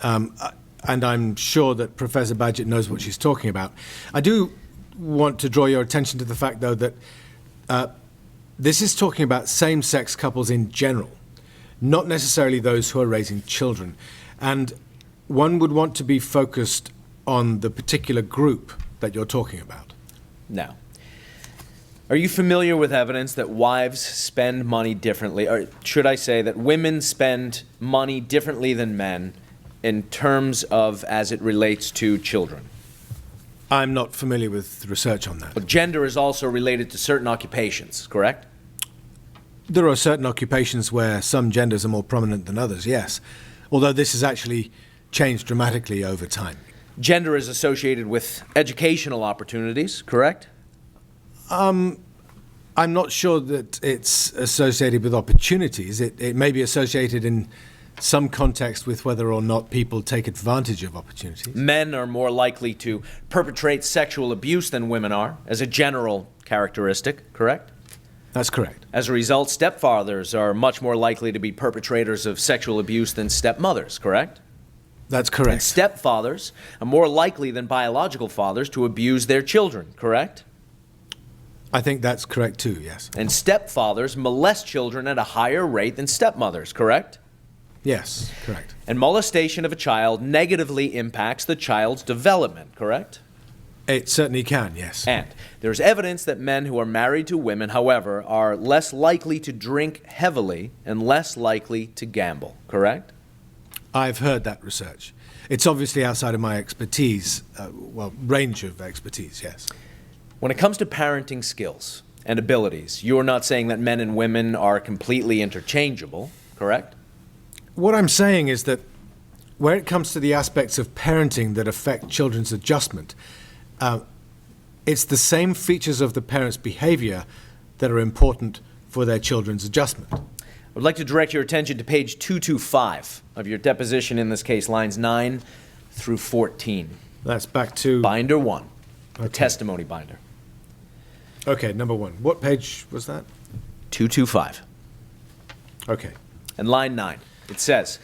and I'm sure that Professor Badgett knows what she's talking about. I do want to draw your attention to the fact, though, that this is talking about same-sex couples in general, not necessarily those who are raising children. And one would want to be focused on the particular group that you're talking about. Now, are you familiar with evidence that wives spend money differently, or should I say that women spend money differently than men in terms of as it relates to children? I'm not familiar with research on that. But gender is also related to certain occupations, correct? There are certain occupations where some genders are more prominent than others, yes. Although this has actually changed dramatically over time. Gender is associated with educational opportunities, correct? I'm not sure that it's associated with opportunities. It may be associated in some context with whether or not people take advantage of opportunities. Men are more likely to perpetrate sexual abuse than women are, as a general characteristic, correct? That's correct. As a result, stepfathers are much more likely to be perpetrators of sexual abuse than stepmothers, correct? That's correct. And stepfathers are more likely than biological fathers to abuse their children, correct? I think that's correct too, yes. And stepfathers molest children at a higher rate than stepmothers, correct? Yes, correct. And molestation of a child negatively impacts the child's development, correct? It certainly can, yes. And there's evidence that men who are married to women, however, are less likely to drink heavily and less likely to gamble, correct? I've heard that research. It's obviously outside of my expertise, range of expertise, yes. When it comes to parenting skills and abilities, you're not saying that men and women are completely interchangeable, correct? What I'm saying is that where it comes to the aspects of parenting that affect children's adjustment, it's the same features of the parent's behavior that are important for their children's adjustment. I would like to direct your attention to page 225 of your deposition, in this case, lines 9 through 14. That's back to... Binder 1, Okay. testimony binder. Okay, number 1. What page was that? 225. Okay. And line 9. It says,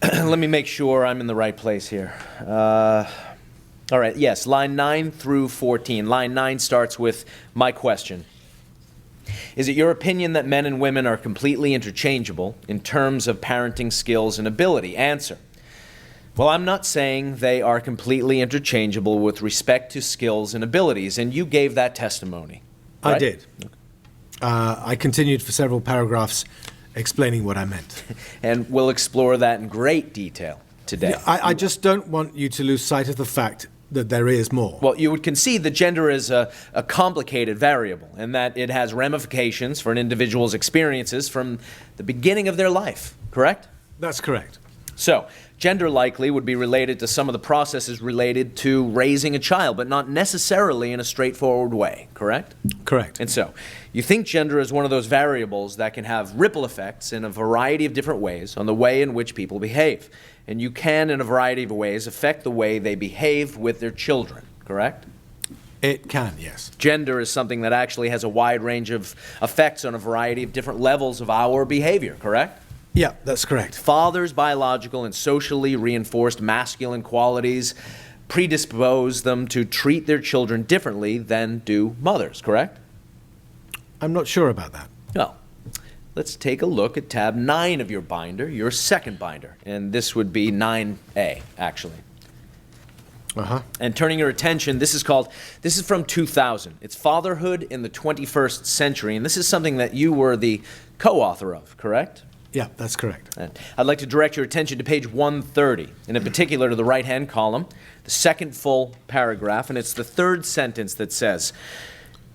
let me make sure I'm in the right place here. All right, yes, line 9 through 14. Line 9 starts with my question. Is it your opinion that men and women are completely interchangeable in terms of parenting skills and ability? Answer. Well, I'm not saying they are completely interchangeable with respect to skills and abilities, and you gave that testimony. Right? I did. I continued for several paragraphs explaining what I meant. And we'll explore that in great detail today. Yeah, I just don't want you to lose sight of the fact that there is more. Well, you would concede that gender is a complicated variable and that it has ramifications for an individual's experiences from the beginning of their life, correct? That's correct. So, gender likely would be related to some of the processes related to raising a child, but not necessarily in a straightforward way, correct? Correct. And so, you think gender is one of those variables that can have ripple effects in a variety of different ways on the way in which people behave. And you can, in a variety of ways, affect the way they behave with their children, correct? It can, yes. Gender is something that actually has a wide range of effects on a variety of different levels of our behavior, correct? Yeah, that's correct. Fathers' biological and socially reinforced masculine qualities predispose them to treat their children differently than do mothers, correct? I'm not sure about that. No. Let's take a look at tab 9 of your binder, your second binder. And this would be 9A, actually. Uh-huh. And turning your attention, this is from 2000. It's Fatherhood in the 21st Century. And this is something that you were the co-author of, correct? Yeah, that's correct. And I'd like to direct your attention to page 130, and in particular to the right-hand column, the second full paragraph, and it's the third sentence that says,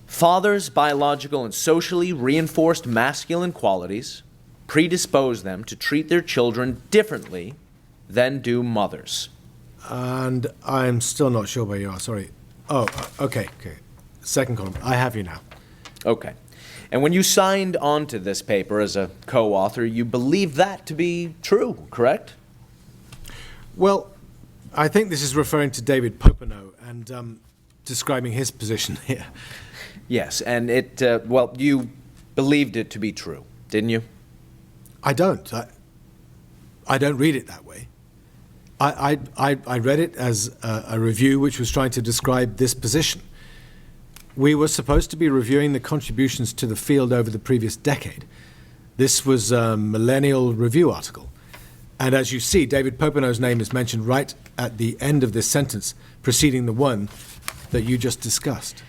fathers' biological and socially reinforced masculine qualities predispose them to treat their children differently than do mothers. And I'm still not sure where you are, sorry. Oh, okay. Second column. I have you now. Okay. And when you signed on to this paper as a co-author, you believe that to be true, correct? Well, I think this is referring to David Popenoe and describing his position here. Yes, and you believed it to be true, didn't you? I don't. I don't read it that way. I read it as a review which was trying to describe this position. We were supposed to be reviewing the contributions to the field over the previous decade. This was a Millennial Review article. And as you see, David Popeno's name is mentioned right at the end of this sentence, preceding the one that you just discussed.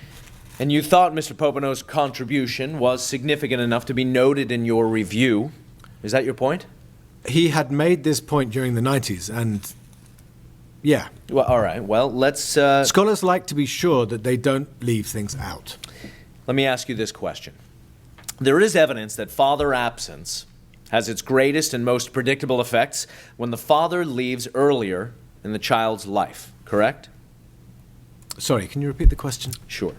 And you thought Mr. Popeno's contribution was significant enough to be noted in your review. Is that your point? He had made this point during the 90s, and yeah. Well, all right. Well, let's... Scholars like to be sure that they don't leave things out. Let me ask you this question. There is evidence that father absence has its greatest and most predictable effects when the father leaves earlier in the child's life, correct? Sorry, can you repeat the question? Sure.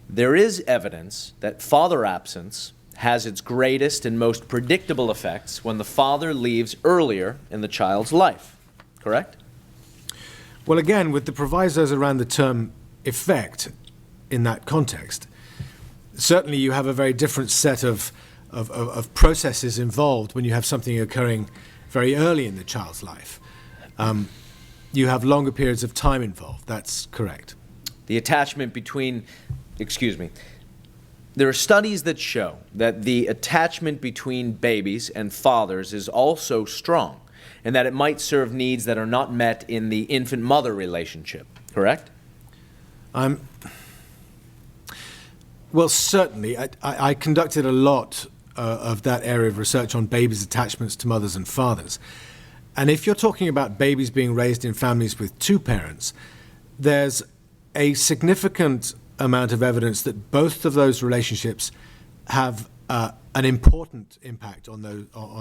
There is evidence that father absence has its greatest and most predictable effects when the father leaves earlier in the child's life, correct? Well, again, with the provisos around the term effect in that context, certainly you have a very different set of processes involved when you have something occurring very early in the child's life. You have longer periods of time involved. That's correct. The attachment between, there are studies that show that the attachment between babies and fathers is also strong, and that it might serve needs that are not met in the infant-mother relationship, correct? Well, certainly. I conducted a lot of that area of research on babies' attachments to mothers and fathers. And if you're talking about babies being raised in families with two parents, there's a significant amount of evidence that both of those relationships have an important impact on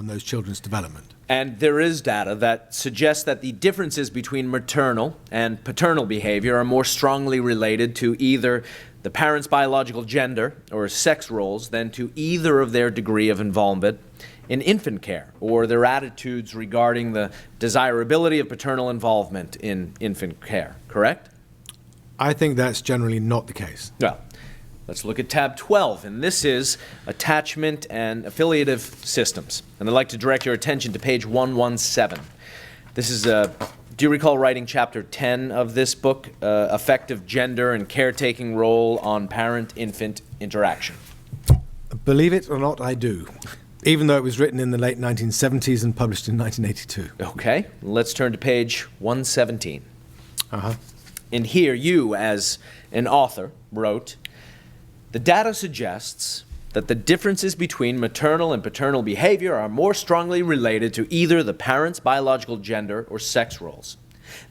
those children's development. And there is data that suggests that the differences between maternal and paternal behavior are more strongly related to either the parent's biological gender or sex roles than to either of their degree of involvement in infant care or their attitudes regarding the desirability of paternal involvement in infant care, correct? I think that's generally not the case. Well, let's look at tab 12, and this is attachment and affiliative systems. And I'd like to direct your attention to page 117. This is do you recall writing chapter 10 of this book, Effective Gender and Caretaking Role on Parent-Infant Interaction? Believe it or not, I do. Even though it was written in the late 1970s and published in 1982. Okay, let's turn to page 117. Uh-huh. And here you, as an author, wrote, the data suggests that the differences between maternal and paternal behavior are more strongly related to either the parent's biological gender or sex roles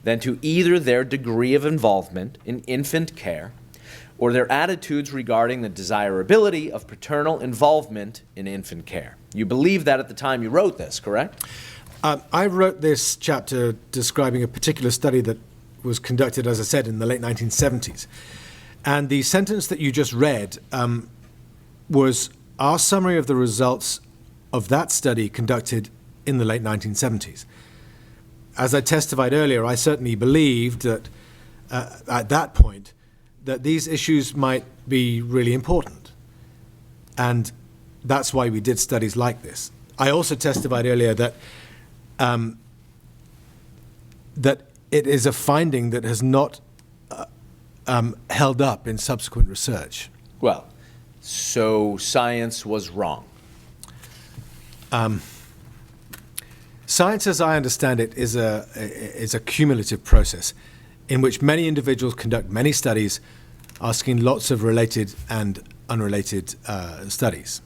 than to either their degree of involvement in infant care or their attitudes regarding the desirability of paternal involvement in infant care. You believe that at the time you wrote this, correct? I wrote this chapter describing a particular study that was conducted, as I said, in the late 1970s. And the sentence that you just read was our summary of the results of that study conducted in the late 1970s. As I testified earlier, I certainly believed that at that point that these issues might be really important. And that's why we did studies like this. I also testified earlier that that it is a finding that has not held up in subsequent research. Well, so science was wrong. Science, as I understand it, is a cumulative process in which many individuals conduct many studies, asking lots of related and unrelated studies.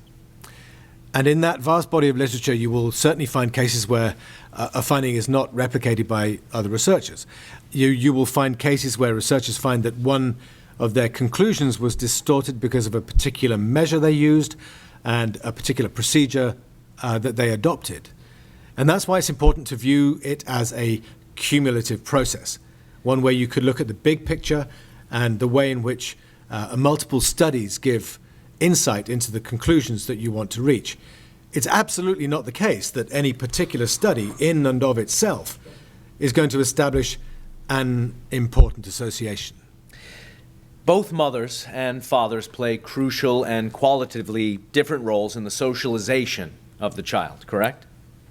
And in that vast body of literature, you will certainly find cases where a finding is not replicated by other researchers. You will find cases where researchers find that one of their conclusions was distorted because of a particular measure they used and a particular procedure that they adopted. And that's why it's important to view it as a cumulative process, one where you could look at the big picture and the way in which multiple studies give insight into the conclusions that you want to reach. It's absolutely not the case that any particular study in and of itself is going to establish an important association. Both mothers and fathers play crucial and qualitatively different roles in the socialization of the child, correct?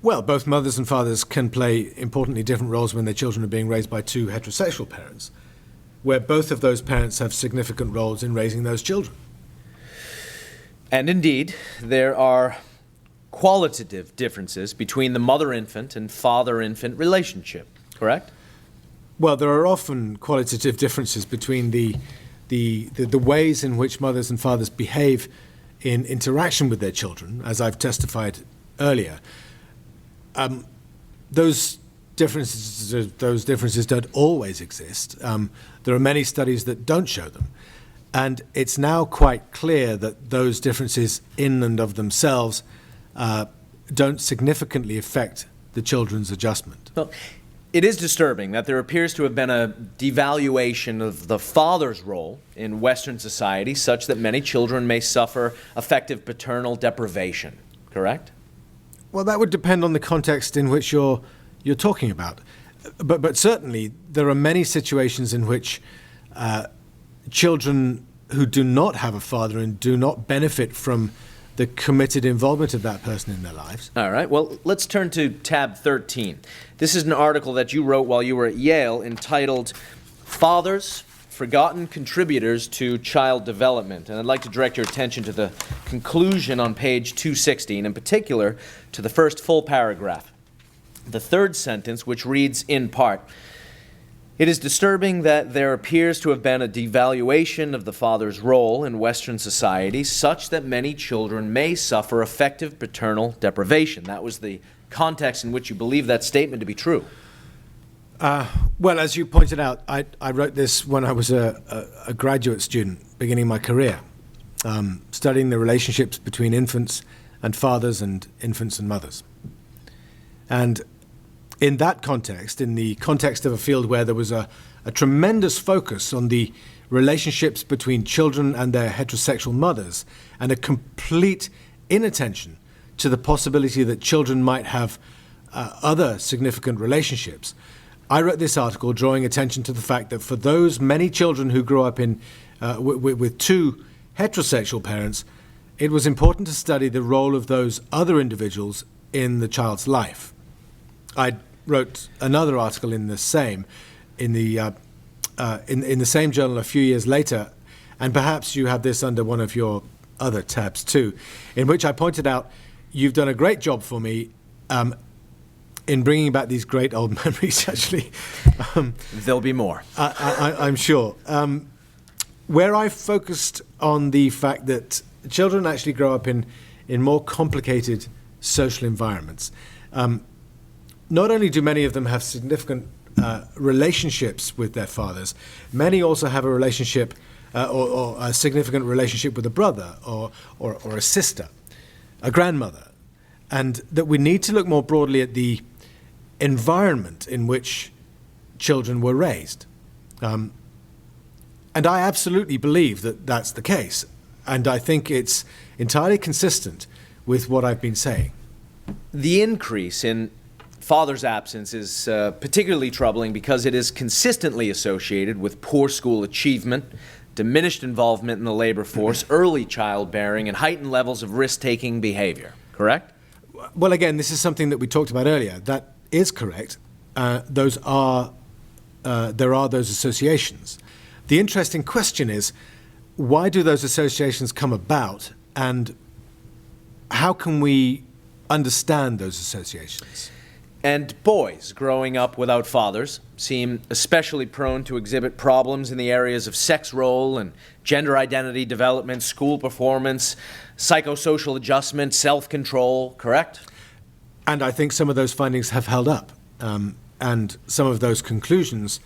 Well, both mothers and fathers can play importantly different roles when their children are being raised by two heterosexual parents, where both of those parents have significant roles in raising those children. And indeed, there are qualitative differences between the mother-infant and father-infant relationship, correct? Well, there are often qualitative differences between the ways in which mothers and fathers behave in interaction with their children, as I've testified earlier. Those differences don't always exist. There are many studies that don't show them. And it's now quite clear that those differences in and of themselves don't significantly affect the children's adjustment. Well, it is disturbing that there appears to have been a devaluation of the father's role in Western society such that many children may suffer affective paternal deprivation, correct? Well, that would depend on the context in which you're talking about. But certainly there are many situations in which children who do not have a father and do not benefit from the committed involvement of that person in their lives. All right, well, let's turn to tab 13. This is an article that you wrote while you were at Yale entitled Fathers, Forgotten Contributors to Child Development. And I'd like to direct your attention to the conclusion on page 260, and in particular to the first full paragraph. The third sentence, which reads in part, "It is disturbing that there appears to have been a devaluation of the father's role in Western society such that many children may suffer affective paternal deprivation." That was the context in which you believe that statement to be true. Well, as you pointed out, I wrote this when I was a graduate student beginning my career, studying the relationships between infants and fathers and infants and mothers. And in that context, in the context of a field where there was a tremendous focus on the relationships between children and their heterosexual mothers, and a complete inattention to the possibility that children might have other significant relationships, I wrote this article drawing attention to the fact that for those many children who grew up with two heterosexual parents, it was important to study the role of those other individuals in the child's life. I wrote another article in the same journal a few years later, and perhaps you have this under one of your other tabs too, in which I pointed out you've done a great job for me in bringing back these great old memories. Actually, there'll be more. I'm sure. Where I focused on the fact that children actually grow up in more complicated social environments. Not only do many of them have significant relationships with their fathers, many also have a relationship or a significant relationship with a brother or a sister, a grandmother, and that we need to look more broadly at the environment in which children were raised. And I absolutely believe that that's the case, and I think it's entirely consistent with what I've been saying. The increase in father's absence is particularly troubling because it is consistently associated with poor school achievement, diminished involvement in the labor force, early childbearing, and heightened levels of risk-taking behavior, correct? Well, again, this is something that we talked about earlier. That is correct. There are those associations. The interesting question is, why do those associations come about, and how can we understand those associations? And boys growing up without fathers seem especially prone to exhibit problems in the areas of sex role and gender identity development, school performance, psychosocial adjustment, self-control, correct? And I think some of those findings have held up, and some of those conclusions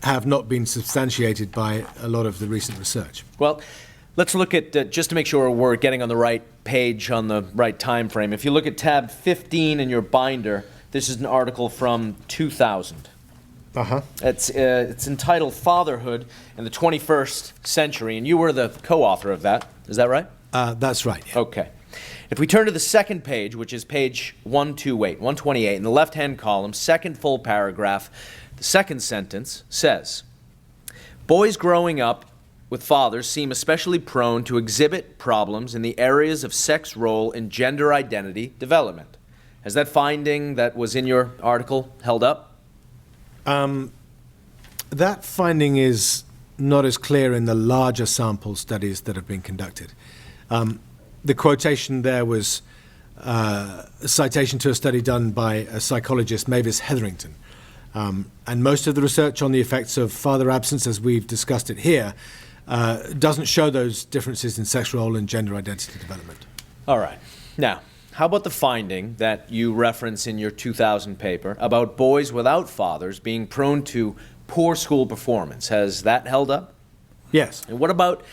have not been substantiated by a lot of the recent research. Well, let's look at, just to make sure we're getting on the right page, on the right time frame. If you look at tab 15 in your binder, this is an article from 2000. Uh-huh. It's entitled Fatherhood in the 21st Century, and you were the co-author of that. Is that right? That's right. Yeah. Okay. If we turn to the second page, which is page 128, in the left-hand column, second full paragraph, the second sentence says, "Boys growing up with fathers seem especially prone to exhibit problems in the areas of sex role and gender identity development." Has that finding that was in your article held up? That finding is not as clear in the larger sample studies that have been conducted. The quotation there was a citation to a study done by a psychologist, Mavis Hetherington. And most of the research on the effects of father absence, as we've discussed it here, doesn't show those differences in sex role and gender identity development. All right. Now, how about the finding that you reference in your 2000 paper about boys without fathers being prone to poor school performance? Has that held up? Yes. And what about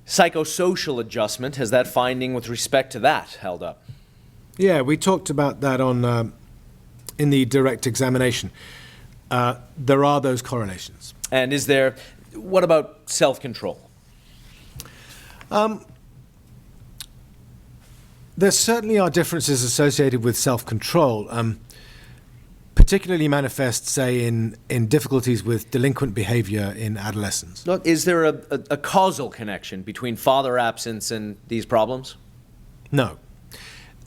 psychosocial adjustment? Has that finding with respect to that held up? Yeah, we talked about that on in the direct examination. There are those correlations. And what about self-control? There certainly are differences associated with self-control, particularly manifest, say, in difficulties with delinquent behavior in adolescence. Look, is there a causal connection between father absence and these problems? No.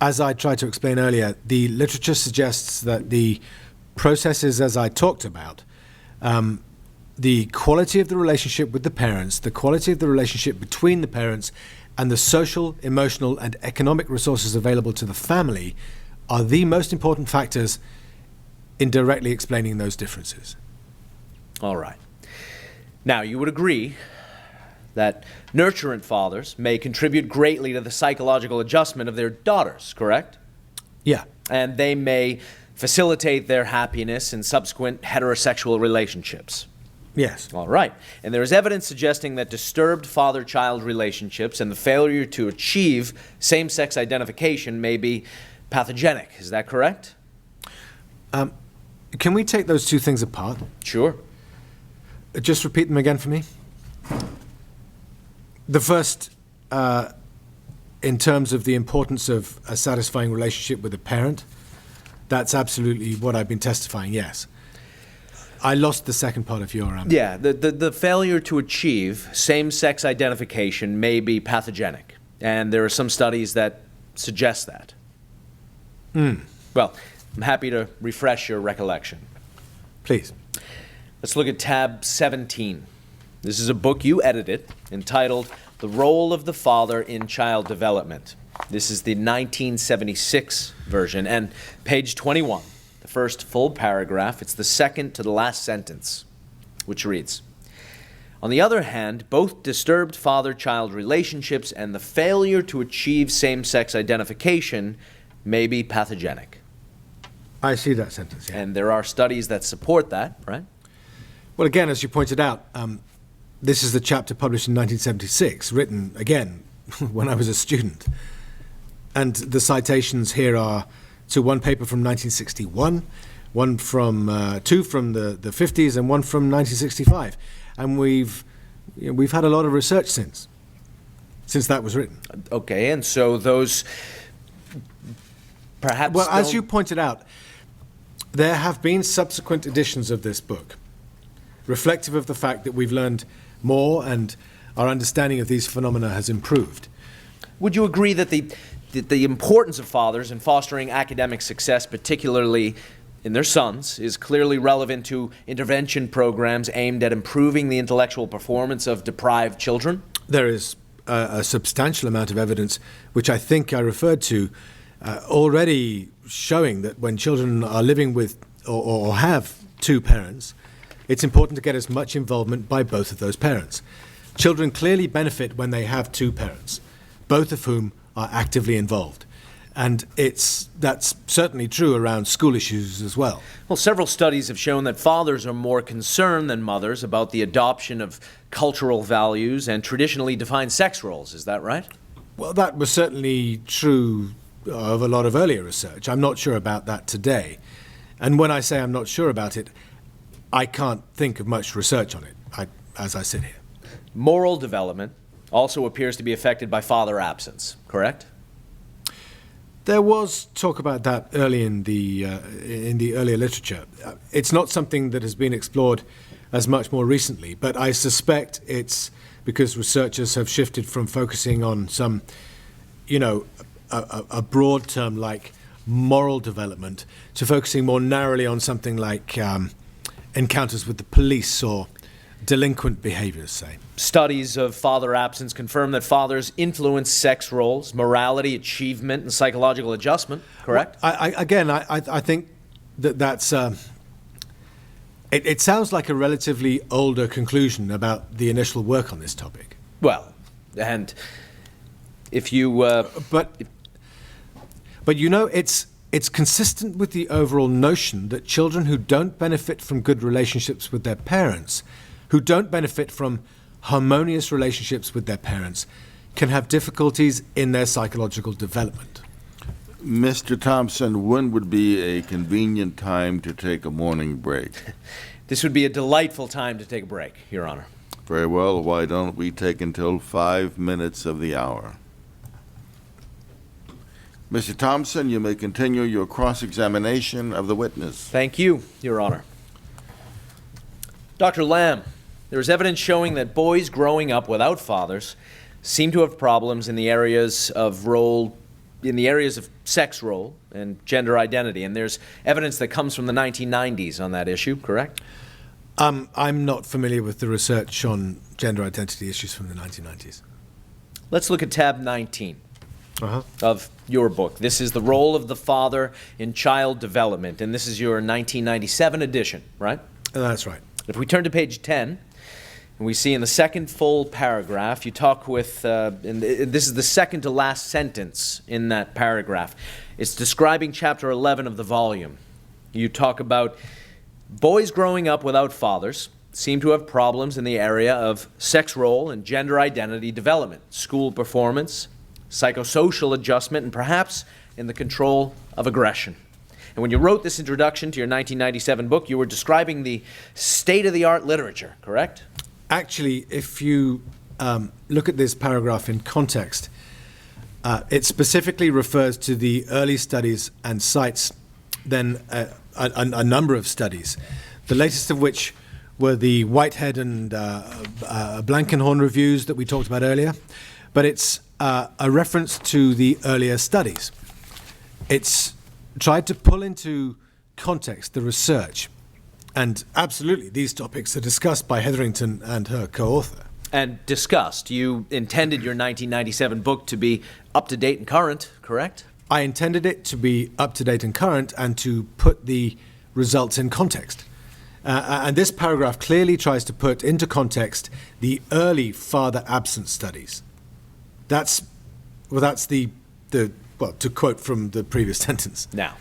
As I tried to explain earlier, the literature suggests that the processes, as I talked about, the quality of the relationship with the parents, the quality of the relationship between the parents, and the social, emotional, and economic resources available to the family are the most important factors in directly explaining those differences. All right. Now, you would agree that nurturant fathers may contribute greatly to the psychological adjustment of their daughters, correct? Yeah. And they may facilitate their happiness in subsequent heterosexual relationships. Yes. All right. And there is evidence suggesting that disturbed father-child relationships and the failure to achieve same-sex identification may be pathogenic. Is that correct? Can we take those two things apart? Sure. Just repeat them again for me. The first, in terms of the importance of a satisfying relationship with a parent, that's absolutely what I've been testifying, yes. I lost the second part of your... Yeah, the failure to achieve same-sex identification may be pathogenic, and there are some studies that suggest that. Well, I'm happy to refresh your recollection. Please. Let's look at tab 17. This is a book you edited entitled The Role of the Father in Child Development. This is the 1976 version, and page 21. The first full paragraph, it's the second to the last sentence, which reads, "On the other hand, both disturbed father-child relationships and the failure to achieve same-sex identification may be pathogenic." I see that sentence, yeah. And there are studies that support that, right? Well, again, as you pointed out, this is the chapter published in 1976, written, again, when I was a student. And the citations here are to one paper from 1961, two from the 50s, and one from 1965. And we've had a lot of research since that was written. Okay, and so those perhaps... Well, as you pointed out, there have been subsequent editions of this book, reflective of the fact that we've learned more and our understanding of these phenomena has improved. Would you agree that the importance of fathers in fostering academic success, particularly in their sons, is clearly relevant to intervention programs aimed at improving the intellectual performance of deprived children? There is a substantial amount of evidence, which I think I referred to, already showing that when children are living with or have two parents, it's important to get as much involvement by both of those parents. Children clearly benefit when they have two parents, both of whom are actively involved. And that's certainly true around school issues as well. Well, several studies have shown that fathers are more concerned than mothers about the adoption of cultural values and traditionally defined sex roles. Is that right? Well, that was certainly true of a lot of earlier research. I'm not sure about that today. And when I say I'm not sure about it, I can't think of much research on it, as I sit here. Moral development also appears to be affected by father absence, correct? There was talk about that early in the earlier literature. It's not something that has been explored as much more recently, but I suspect it's because researchers have shifted from focusing on some, a broad term like moral development to focusing more narrowly on something like encounters with the police or delinquent behaviors, say. Studies of father absence confirm that fathers influence sex roles, morality, achievement, and psychological adjustment, correct? Well, I think that's... It sounds like a relatively older conclusion about the initial work on this topic. Well, and if you... But you know, it's consistent with the overall notion that children who don't benefit from good relationships with their parents, who don't benefit from harmonious relationships with their parents, can have difficulties in their psychological development. Mr. Thompson, when would be a convenient time to take a morning break? This would be a delightful time to take a break, Your Honor. Very well, why don't we take until 5 minutes of the hour? Mr. Thompson, you may continue your cross-examination of the witness. Thank you, Your Honor. Dr. Lamb, there is evidence showing that boys growing up without fathers seem to have problems in the areas of sex role and gender identity, and there's evidence that comes from the 1990s on that issue, correct? I'm not familiar with the research on gender identity issues from the 1990s. Let's look at tab 19 of your book. This is the role of the father in child development, and this is your 1997 edition, right? That's right. If we turn to page 10, and we see in the second full paragraph, you talk with, and this is the second to last sentence in that paragraph. It's describing chapter 11 of the volume. You talk about boys growing up without fathers seem to have problems in the area of sex role and gender identity development, school performance, psychosocial adjustment, and perhaps in the control of aggression. And when you wrote this introduction to your 1997 book, you were describing the state-of-the-art literature, correct? Actually, if you look at this paragraph in context, it specifically refers to the early studies and cites then a number of studies, the latest of which were the Whitehead and Blankenhorn reviews that we talked about earlier. But it's a reference to the earlier studies. It's tried to pull into context the research. And absolutely, these topics are discussed by Hetherington and her co-author. And discussed. You intended your 1997 book to be up-to-date and current, correct? I intended it to be up-to-date and current and to put the results in context. And this paragraph clearly tries to put into context the early father absence studies. That's to quote from the previous sentence. Now,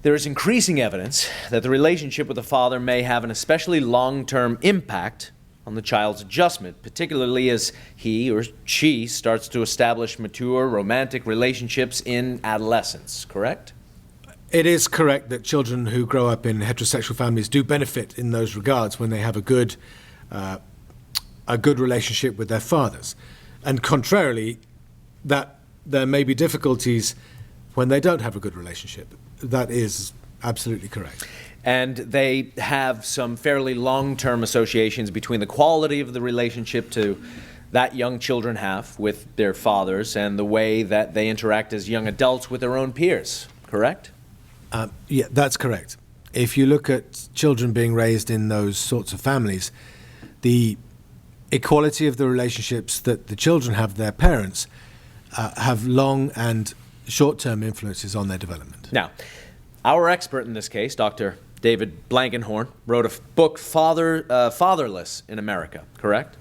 there is increasing evidence that the relationship with the father may have an especially long-term impact on the child's adjustment, particularly as he or she starts to establish mature romantic relationships in adolescence, correct? It is correct that children who grow up in heterosexual families do benefit in those regards when they have a good relationship with their fathers. And contrarily, that there may be difficulties when they don't have a good relationship. That is absolutely correct. And they have some fairly long-term associations between the quality of the relationship that young children have with their fathers and the way that they interact as young adults with their own peers, correct? Yeah, that's correct. If you look at children being raised in those sorts of families, the equality of the relationships that the children have with their parents have long and short-term influences on their development. Now, our expert in this case, Dr. David Blankenhorn, wrote a book, Fatherless in America, correct?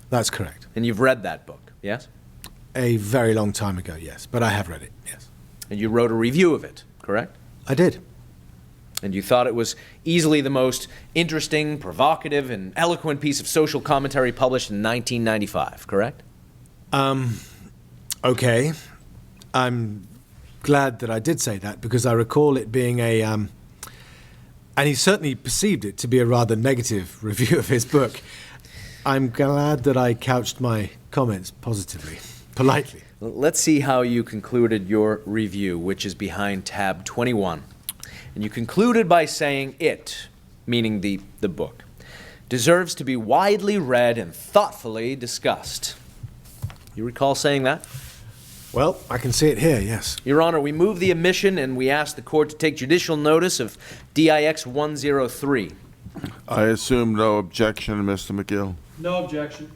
That's correct. And you've read that book, yes? A very long time ago, yes. But I have read it, yes. And you wrote a review of it, correct? I did. And you thought it was easily the most interesting, provocative, and eloquent piece of social commentary published in 1995, correct? Okay. I'm glad that I did say that because I recall it being and he certainly perceived it to be a rather negative review of his book. I'm glad that I couched my comments positively, politely. Let's see how you concluded your review, which is behind tab 21. And you concluded by saying it, meaning the book, deserves to be widely read and thoughtfully discussed. You recall saying that? Well, I can see it here, yes. Your Honor, we move the omission and we ask the court to take judicial notice of DIX 103. I assume no objection, Mr. McGill. No objection.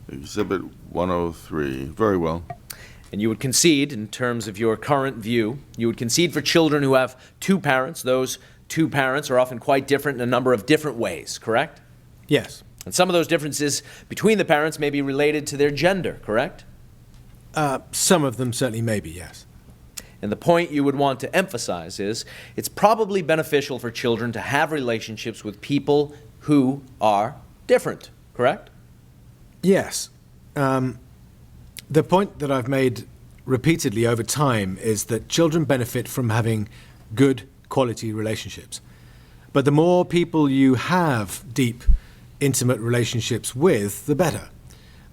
Exhibit 103. Very well. And you would concede, in terms of your current view, you would concede for children who have two parents. Those two parents are often quite different in a number of different ways, correct? Yes. And some of those differences between the parents may be related to their gender, correct? Some of them certainly may be, yes. And the point you would want to emphasize is it's probably beneficial for children to have relationships with people who are different, correct? Yes. The point that I've made repeatedly over time is that children benefit from having good quality relationships. But the more people you have deep, intimate relationships with, the better.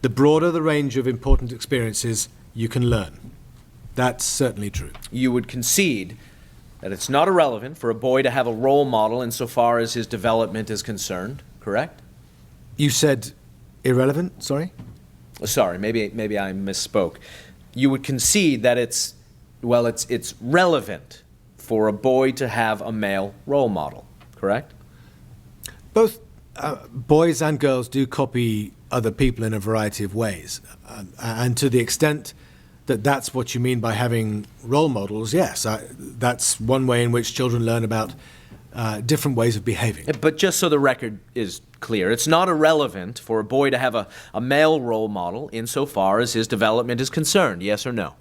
The broader the range of important experiences you can learn. That's certainly true. You would concede that it's not irrelevant for a boy to have a role model insofar as his development is concerned, correct? You said irrelevant, sorry? Sorry, maybe I misspoke. You would concede that it's relevant for a boy to have a male role model, correct? Both boys and girls do copy other people in a variety of ways. And to the extent that that's what you mean by having role models, yes, that's one way in which children learn about different ways of behaving. But just so the record is clear, it's not irrelevant for a boy to have a male role model insofar as his development is concerned, yes or no?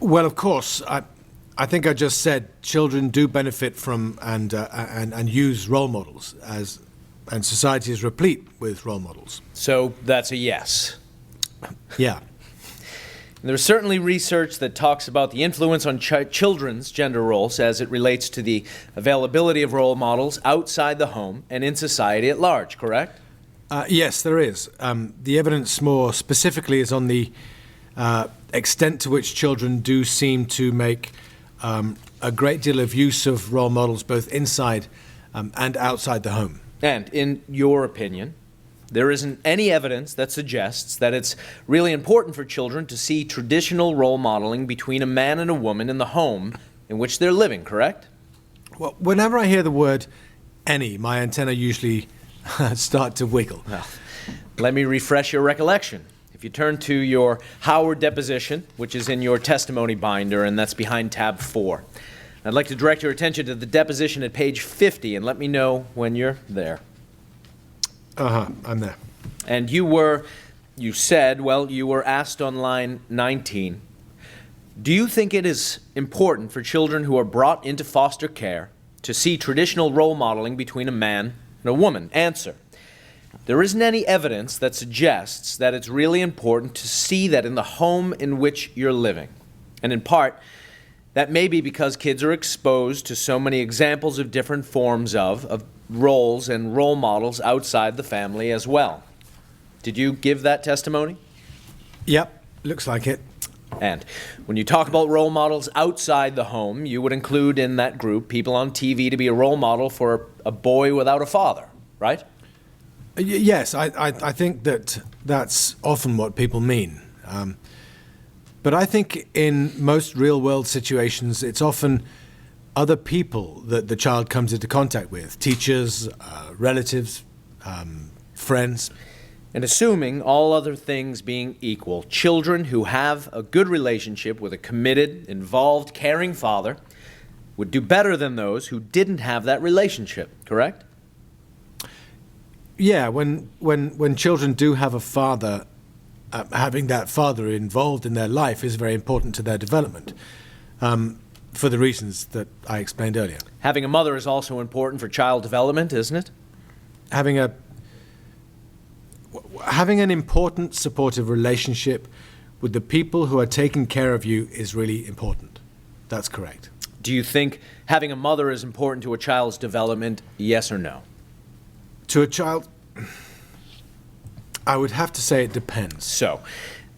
Well, of course, I think I just said children do benefit from and use role models, and society is replete with role models. So that's a yes. Yeah. There's certainly research that talks about the influence on children's gender roles as it relates to the availability of role models outside the home and in society at large, correct? Yes, there is. The evidence more specifically is on the extent to which children do seem to make a great deal of use of role models both inside and outside the home. And in your opinion, there isn't any evidence that suggests that it's really important for children to see traditional role modeling between a man and a woman in the home in which they're living, correct? Well, whenever I hear the word any, my antennae usually start to wiggle. Well, let me refresh your recollection. If you turn to your Howard deposition, which is in your testimony binder, and that's behind tab 4. I'd like to direct your attention to the deposition at page 50, and let me know when you're there. I'm there. And you were asked on line 19, do you think it is important for children who are brought into foster care to see traditional role modeling between a man and a woman? Answer, there isn't any evidence that suggests that it's really important to see that in the home in which you're living. And in part, that may be because kids are exposed to so many examples of different forms of roles and role models outside the family as well. Did you give that testimony? Yep, looks like it. And when you talk about role models outside the home, you would include in that group people on TV to be a role model for a boy without a father, right? Yes, I think that's often what people mean. But I think in most real-world situations, it's often other people that the child comes into contact with, teachers, relatives, friends. And assuming all other things being equal, children who have a good relationship with a committed, involved, caring father would do better than those who didn't have that relationship, correct? Yeah, when children do have a father, having that father involved in their life is very important to their development. For the reasons that I explained earlier. Having a mother is also important for child development, isn't it? Having an important supportive relationship with the people who are taking care of you is really important. That's correct. Do you think having a mother is important to a child's development, yes or no? To a child, I would have to say it depends. So,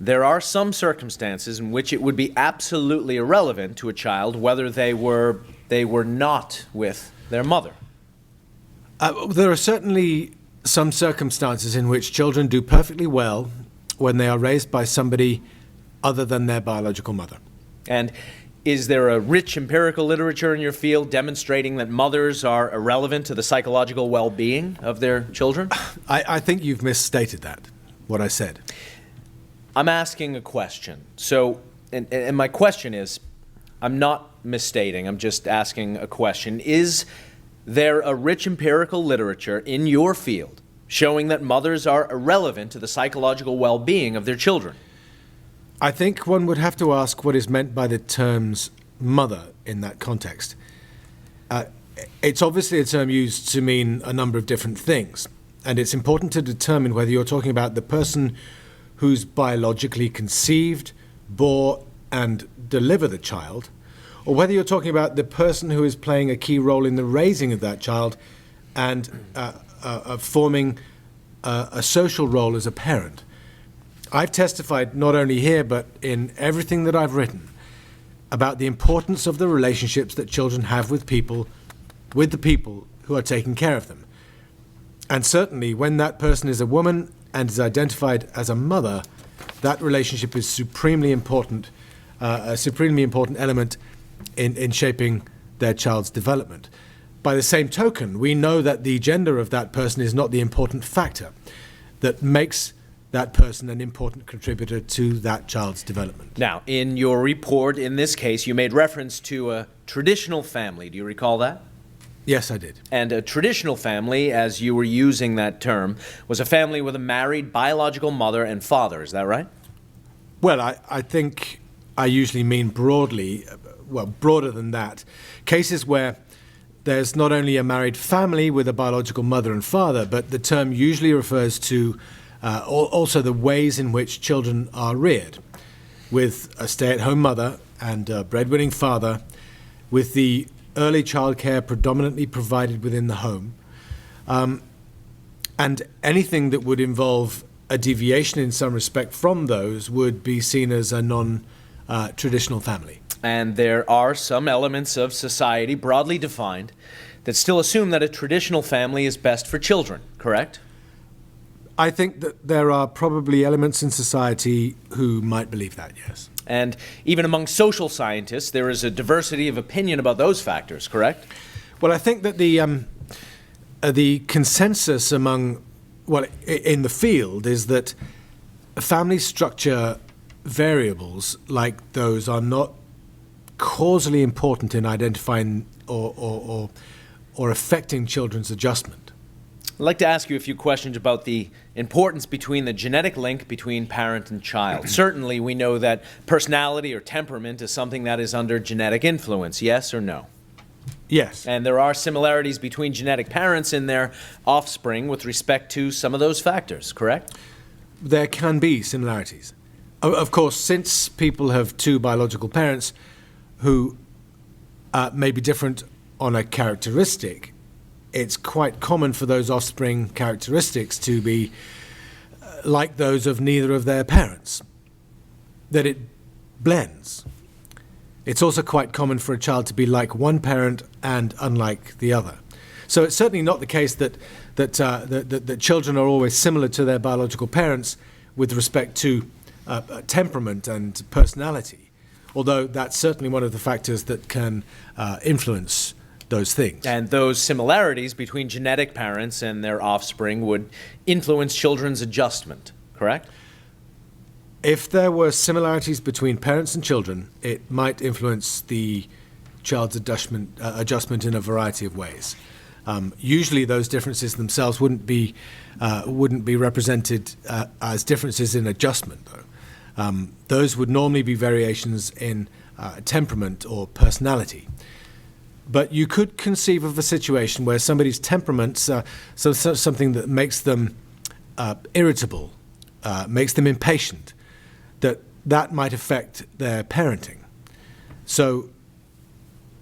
there are some circumstances in which it would be absolutely irrelevant to a child whether they were not with their mother. There are certainly some circumstances in which children do perfectly well when they are raised by somebody other than their biological mother. And is there a rich empirical literature in your field demonstrating that mothers are irrelevant to the psychological well-being of their children? I think you've misstated that, what I said. I'm asking a question. So, and my question is, I'm not misstating, I'm just asking a question. Is there a rich empirical literature in your field showing that mothers are irrelevant to the psychological well-being of their children? I think one would have to ask what is meant by the terms mother in that context. It's obviously a term used to mean a number of different things, and it's important to determine whether you're talking about the person who's biologically conceived, bore, and deliver the child, or whether you're talking about the person who is playing a key role in the raising of that child and forming a social role as a parent. I've testified not only here but in everything that I've written about the importance of the relationships that children have with the people who are taking care of them. And certainly when that person is a woman and is identified as a mother, that relationship is supremely important, a supremely important element in shaping their child's development. By the same token, we know that the gender of that person is not the important factor that makes that person an important contributor to that child's development. Now, in your report, in this case, you made reference to a traditional family. Do you recall that? Yes, I did. And a traditional family, as you were using that term, was a family with a married biological mother and father. Is that right? Well, I think I usually mean broadly, well, broader than that. Cases where there's not only a married family with a biological mother and father, but the term usually refers to also the ways in which children are reared, with a stay-at-home mother and a breadwinning father, with the early childcare predominantly provided within the home, and anything that would involve a deviation in some respect from those would be seen as a non-traditional family. And there are some elements of society, broadly defined, that still assume that a traditional family is best for children, correct? I think that there are probably elements in society who might believe that, yes. And even among social scientists, there is a diversity of opinion about those factors, correct? Well, I think that the consensus in the field is that family structure variables like those are not causally important in identifying or affecting children's adjustment. I'd like to ask you a few questions about the importance between the genetic link between parent and child. Certainly, we know that personality or temperament is something that is under genetic influence, yes or no? Yes. And there are similarities between genetic parents and their offspring with respect to some of those factors, correct? There can be similarities. Of course, since people have two biological parents who may be different on a characteristic, it's quite common for those offspring characteristics to be like those of neither of their parents, that it blends. It's also quite common for a child to be like one parent and unlike the other. So it's certainly not the case that children are always similar to their biological parents with respect to temperament and personality, although that's certainly one of the factors that can influence those things. And those similarities between genetic parents and their offspring would influence children's adjustment, correct? If there were similarities between parents and children, it might influence the child's adjustment in a variety of ways. Usually those differences themselves wouldn't be represented as differences in adjustment, though. Those would normally be variations in temperament or personality. But you could conceive of a situation where somebody's temperament's something that makes them irritable, makes them impatient, that might affect their parenting. So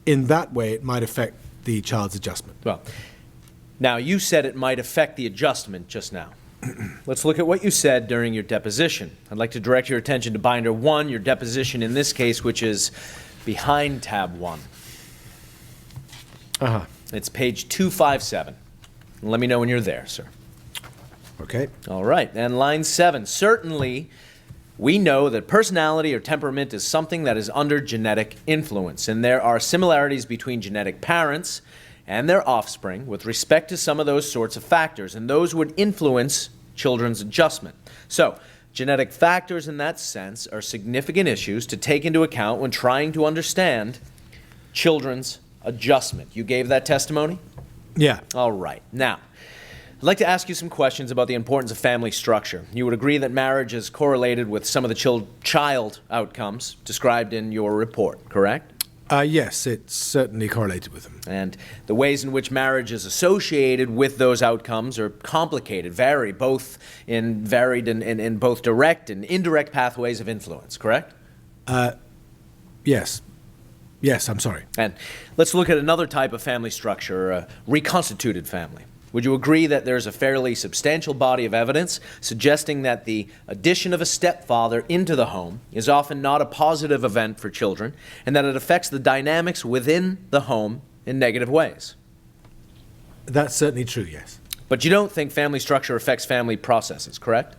in that way, it might affect the child's adjustment. Well, now you said it might affect the adjustment just now. Let's look at what you said during your deposition. I'd like to direct your attention to binder 1, your deposition in this case, which is behind tab 1. It's page 257. Let me know when you're there, sir. Okay. All right. And line 7. Certainly, We know that personality or temperament is something that is under genetic influence, and there are similarities between genetic parents and their offspring with respect to some of those sorts of factors, and those would influence children's adjustment. So, genetic factors in that sense are significant issues to take into account when trying to understand children's adjustment. You gave that testimony? Yeah. All right. Now, I'd like to ask you some questions about the importance of family structure. You would agree that marriage is correlated with some of the child outcomes described in your report, correct? Yes, it's certainly correlated with them. And the ways in which marriage is associated with those outcomes are complicated, varied in both direct and indirect pathways of influence, correct? Yes. Yes, I'm sorry. And let's look at another type of family structure, a reconstituted family. Would you agree that there's a fairly substantial body of evidence suggesting that the addition of a stepfather into the home is often not a positive event for children, and that it affects the dynamics within the home in negative ways? That's certainly true, yes. But you don't think family structure affects family processes, correct?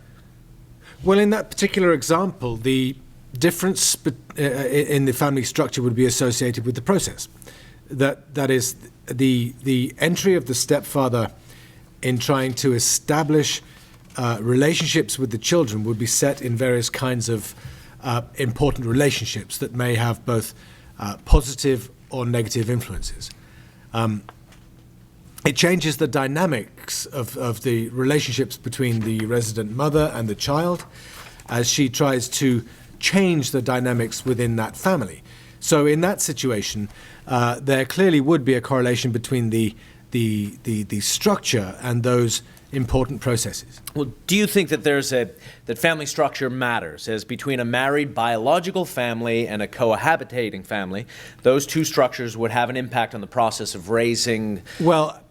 Well, in that particular example, the difference in the family structure would be associated with the process. That is, the entry of the stepfather in trying to establish relationships with the children would be set in various kinds of important relationships that may have both positive or negative influences. It changes the dynamics of the relationships between the resident mother and the child as she tries to change the dynamics within that family. So in that situation, there clearly would be a correlation between the structure and those important processes. Well, do you think that that family structure matters, as between a married biological family and a cohabitating family, those two structures would have an impact on the process of raising? Well,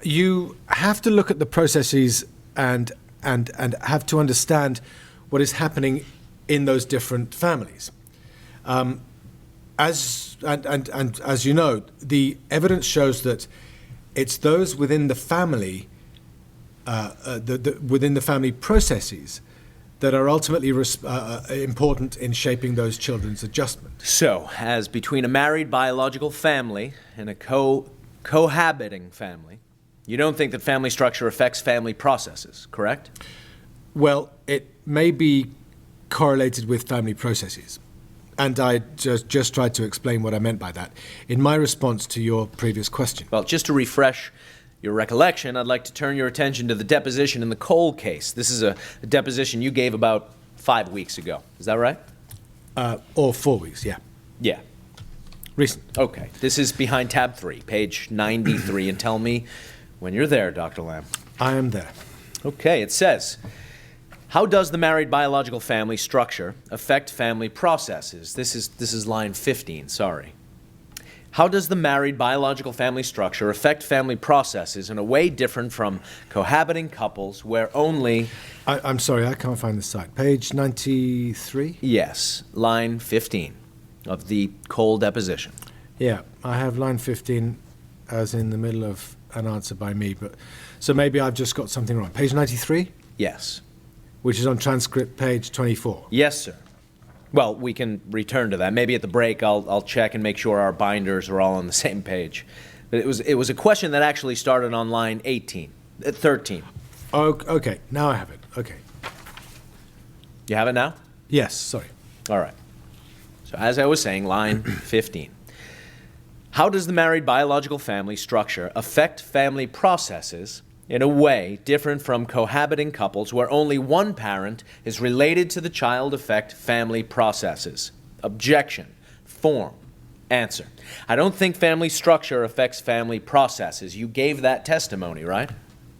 you have to look at the processes and have to understand what is happening in those different families. As you know, the evidence shows that it's those within the family, within the family processes, that are ultimately important in shaping those children's adjustment. So, as between a married biological family and a cohabiting family, you don't think that family structure affects family processes, correct? Well, it may be correlated with family processes. And I just tried to explain what I meant by that in my response to your previous question. Well, just to refresh your recollection, I'd like to turn your attention to the deposition in the Cole case. This is a deposition you gave about 5 weeks ago. Is that right? Or 4 weeks, yeah. Yeah. Recent. Okay. This is behind tab 3, page 93, and tell me when you're there, Dr. Lamb. I am there. Okay, it says, how does the married biological family structure affect family processes? This is line 15, sorry. How does the married biological family structure affect family processes in a way different from cohabiting couples where only... I'm sorry, I can't find the site. Page 93? Yes, line 15 of the Cole deposition. Yeah, I have line 15 as in the middle of an answer by me, but so maybe I've just got something wrong. Page 93? Yes. Which is on transcript page 24. Yes, sir. Well, we can return to that. Maybe at the break I'll check and make sure our binders are all on the same page. But it was a question that actually started on line 13. Oh, okay, now I have it. Okay. You have it now? Yes, sorry. All right. So as I was saying, line 15. How does the married biological family structure affect family processes in a way different from cohabiting couples where only one parent is related to the child affect family processes? Objection. Form. Answer. I don't think family structure affects family processes. You gave that testimony, right?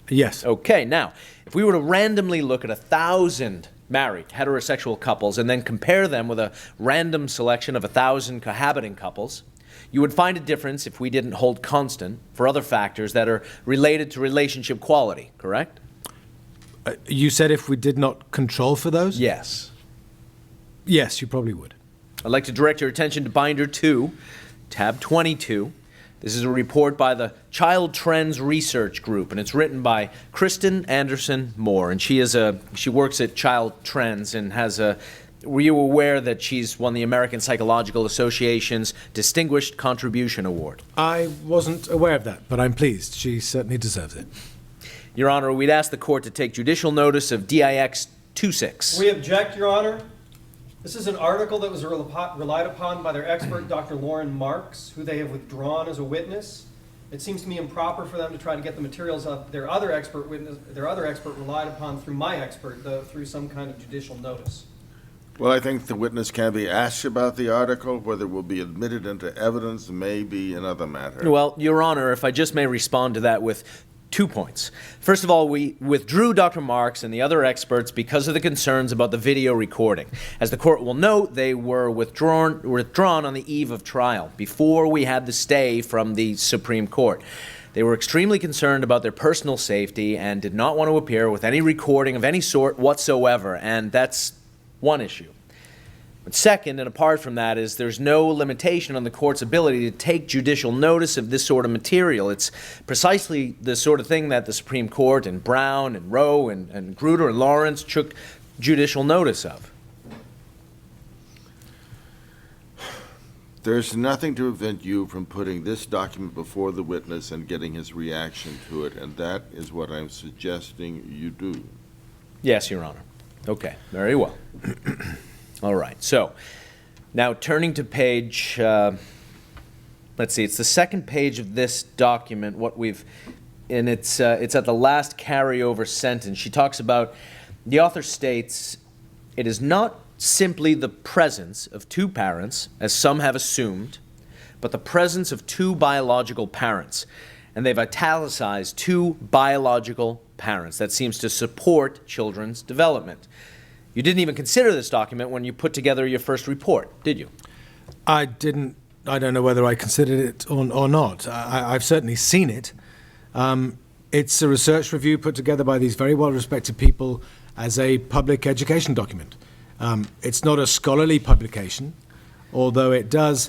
Yes. Okay, now, if we were to randomly look at 1,000 married heterosexual couples and then compare them with a random selection of 1,000 cohabiting couples, you would find a difference if we didn't hold constant for other factors that are related to relationship quality, correct? You said if we did not control for those? Yes. Yes, you probably would. I'd like to direct your attention to Binder 2, tab 22. This is a report by the Child Trends Research Group, and it's written by Kristin Anderson Moore, and she works at Child Trends and has a. Were you aware that she's won the American Psychological Association's Distinguished Contribution Award? I wasn't aware of that, but I'm pleased. She certainly deserves it. Your Honor, we'd ask the court to take judicial notice of DIX 26. We object, Your Honor. This is an article that was relied upon by their expert, Dr. Lauren Marks, who they have withdrawn as a witness. It seems to me improper for them to try to get the materials of their other expert relied upon through my expert, through some kind of judicial notice. Well, I think the witness can be asked about the article. Whether it will be admitted into evidence may be another matter. Well, Your Honor, if I just may respond to that with 2 points. First of all, we withdrew Dr. Marks and the other experts because of the concerns about the video recording. As the court will note, they were withdrawn on the eve of trial, before we had the stay from the Supreme Court. They were extremely concerned about their personal safety and did not want to appear with any recording of any sort whatsoever, and that's one issue. But second, and apart from that, is there's no limitation on the court's ability to take judicial notice of this sort of material. It's precisely the sort of thing that the Supreme Court and Brown and Rowe and Grutter and Lawrence took judicial notice of. There's nothing to prevent you from putting this document before the witness and getting his reaction to it, and that is what I'm suggesting you do. Yes, Your Honor. Okay, very well. All right, so now turning to page, let's see, it's the second page of this document, and it's at the last carryover sentence. She talks about, the author states, it is not simply the presence of two parents, as some have assumed, but the presence of two biological parents. And they've italicized two biological parents. That seems to support children's development. You didn't even consider this document when you put together your first report, did you? I didn't. I don't know whether I considered it or not. I've certainly seen it. It's a research review put together by these very well-respected people as a public education document. It's not a scholarly publication, although it does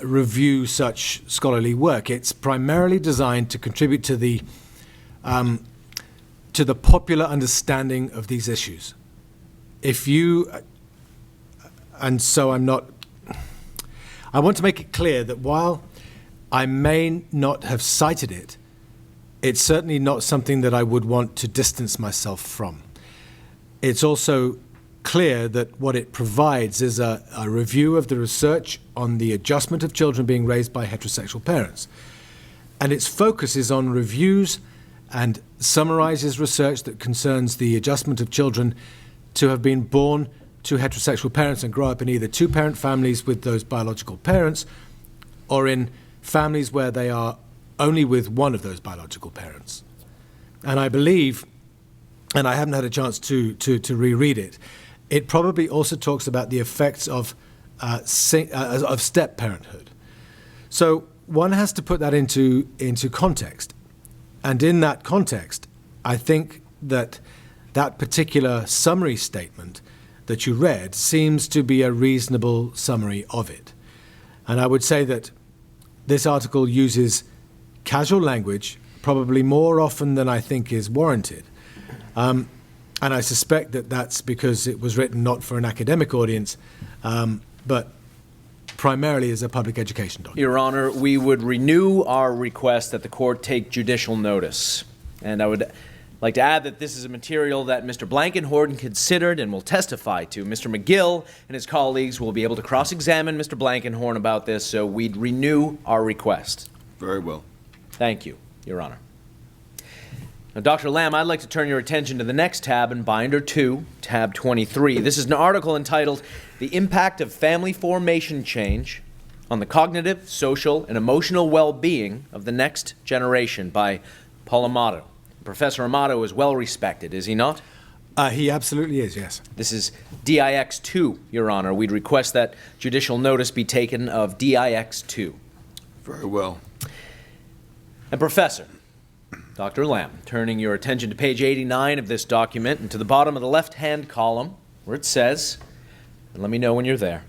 review such scholarly work. It's primarily designed to contribute to the popular understanding of these issues. I want to make it clear that while I may not have cited it, it's certainly not something that I would want to distance myself from. It's also clear that what it provides is a review of the research on the adjustment of children being raised by heterosexual parents. And its focus is on reviews and summarizes research that concerns the adjustment of children to have been born to heterosexual parents and grow up in either two-parent families with those biological parents or in families where they are only with one of those biological parents. And I believe, and I haven't had a chance to reread it, it probably also talks about the effects of step-parenthood. So one has to put that into context. And in that context, I think that particular summary statement that you read seems to be a reasonable summary of it. And I would say that this article uses casual language probably more often than I think is warranted. And I suspect that that's because it was written not for an academic audience, but primarily as a public education document. Your Honor, we would renew our request that the court take judicial notice. And I would like to add that this is a material that Mr. Blankenhorn considered and will testify to. Mr. McGill and his colleagues will be able to cross-examine Mr. Blankenhorn about this, so we'd renew our request. Very well. Thank you, Your Honor. Now, Dr. Lamb, I'd like to turn your attention to the next tab in Binder 2, tab 23. This is an article entitled, The Impact of Family Formation Change on the Cognitive, Social, and Emotional Well-Being of the Next Generation by Paul Amato. Professor Amato is well respected, is he not? He absolutely is, yes. This is DIX 2, Your Honor. We'd request that judicial notice be taken of DIX 2. Very well. And Professor, Dr. Lamb, turning your attention to page 89 of this document and to the bottom of the left-hand column where it says, and let me know when you're there,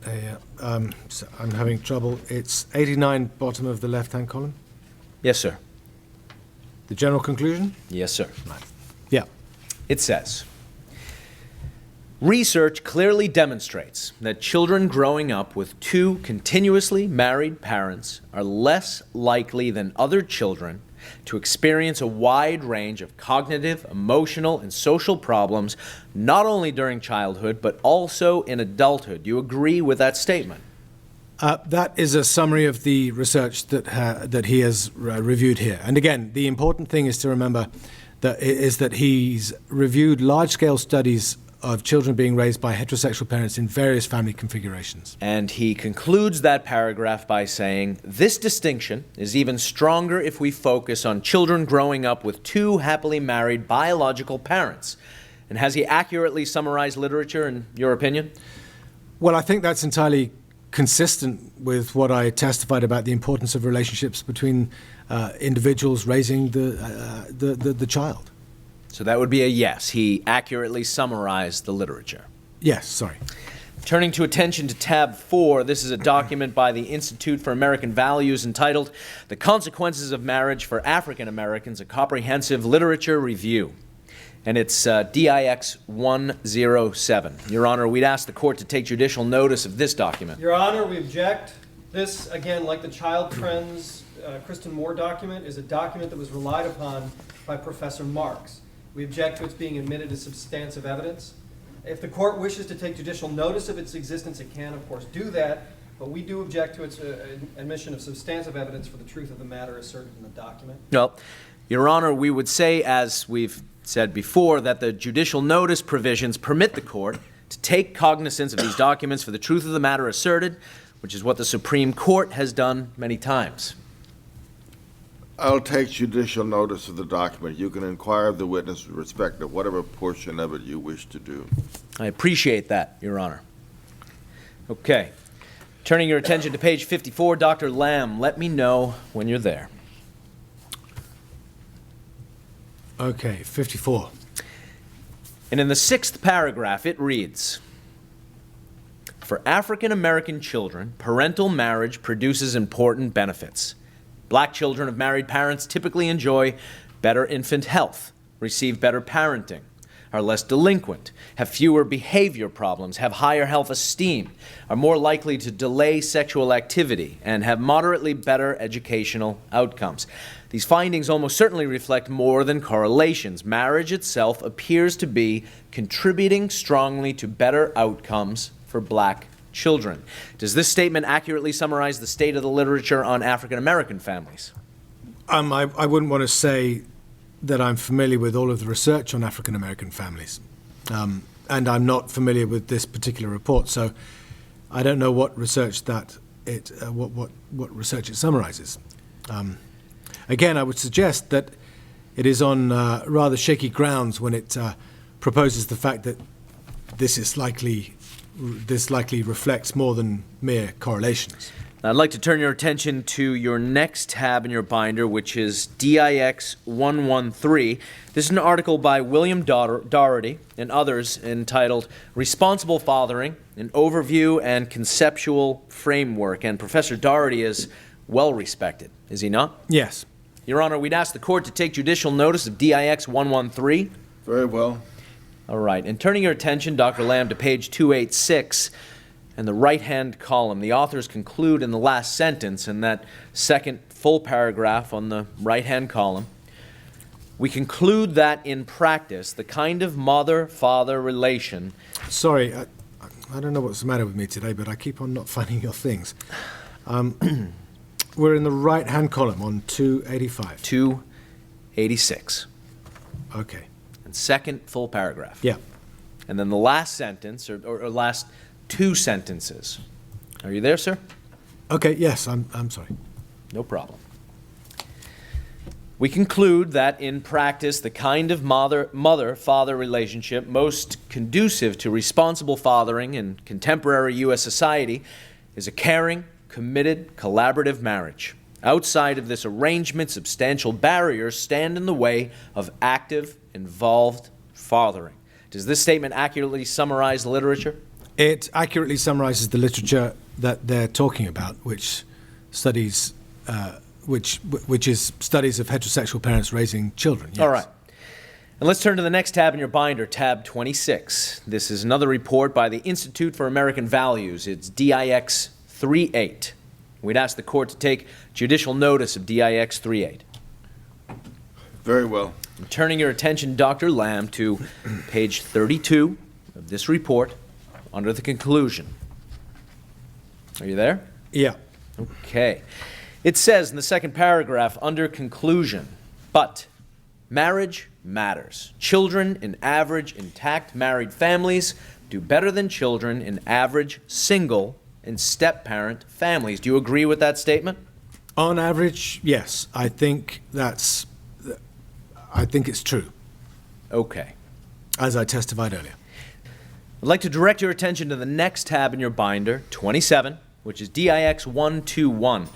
So I'm having trouble. It's 89, bottom of the left-hand column. Yes, sir. The general conclusion? Yes, sir. Right. Yeah. It says, research clearly demonstrates that children growing up with two continuously married parents are less likely than other children to experience a wide range of cognitive, emotional, and social problems, not only during childhood, but also in adulthood. Do you agree with that statement? That is a summary of the research that he has reviewed here. And again, the important thing is to remember that he's reviewed large-scale studies of children being raised by heterosexual parents in various family configurations. And he concludes that paragraph by saying, this distinction is even stronger if we focus on children growing up with two happily married biological parents. And has he accurately summarized literature, in your opinion? Well, I think that's entirely consistent with what I testified about the importance of relationships between individuals raising the child. So that would be a yes. He accurately summarized the literature. Yes, sorry. Turning to attention to tab 4, this is a document by the Institute for American Values entitled The Consequences of Marriage for African Americans, a Comprehensive Literature Review. And it's DIX 107. Your Honor, we'd ask the court to take judicial notice of this document. Your Honor, we object. This, again, like the Child Trends Kristin Moore document, is a document that was relied upon by Professor Marks. We object to its being admitted as substantive evidence. If the court wishes to take judicial notice of its existence, it can, of course, do that, but we do object to its admission of substantive evidence for the truth of the matter asserted in the document. Well, Your Honor, we would say, as we've said before, that the judicial notice provisions permit the court to take cognizance of these documents for the truth of the matter asserted, which is what the Supreme Court has done many times. I'll take judicial notice of the document. You can inquire of the witness with respect to whatever portion of it you wish to do. I appreciate that, Your Honor. Okay. Turning your attention to page 54, Dr. Lamb, let me know when you're there. Okay, 54. And in the 6th paragraph, it reads, for African American children, parental marriage produces important benefits. Black children of married parents typically enjoy better infant health, receive better parenting, are less delinquent, have fewer behavior problems, have higher health esteem, are more likely to delay sexual activity, and have moderately better educational outcomes. These findings almost certainly reflect more than correlations. Marriage itself appears to be contributing strongly to better outcomes for black children. Does this statement accurately summarize the state of the literature on African American families? I wouldn't want to say that I'm familiar with all of the research on African American families, and I'm not familiar with this particular report, so I don't know what research what research it summarizes. Again, I would suggest that it is on rather shaky grounds when it proposes the fact that this likely reflects more than mere correlations. I'd like to turn your attention to your next tab in your binder, which is DIX 113. This is an article by William Doherty and others entitled Responsible Fathering, an Overview and Conceptual Framework. And Professor Doherty is well respected, is he not? Yes. Your Honor, we'd ask the court to take judicial notice of DIX 113. Very well. All right, and turning your attention, Dr. Lamb, to page 286 and the right-hand column, the authors conclude in the last sentence in that second full paragraph on the right-hand column, we conclude that in practice, the kind of mother-father relation... Sorry, I don't know what's the matter with me today, but I keep on not finding your things. We're in the right-hand column on 285. 286. Okay. And second full paragraph. Yeah. And then the last sentence, or last two sentences. Are you there, sir? Okay, yes, I'm sorry. No problem. We conclude that in practice, the kind of mother-father relationship most conducive to responsible fathering in contemporary U.S. society is a caring, committed, collaborative marriage. Outside of this arrangement, substantial barriers stand in the way of active, involved fathering. Does this statement accurately summarize the literature? It accurately summarizes the literature that they're talking about, which studies, which is studies of heterosexual parents raising children. Yes. All right. And let's turn to the next tab in your binder, tab 26. This is another report by the Institute for American Values. It's DIX 38. We'd ask the court to take judicial notice of DIX 38. Very well. I'm turning your attention, Dr. Lamb, to page 32 of this report under the conclusion. Are you there? Yeah. Okay. It says in the second paragraph under conclusion, but marriage matters. Children in average intact married families do better than children in average single and step-parent families. Do you agree with that statement? On average, yes. I think it's true, Okay. as I testified earlier. I'd like to direct your attention to the next tab in your binder, 27, which is DIX 121.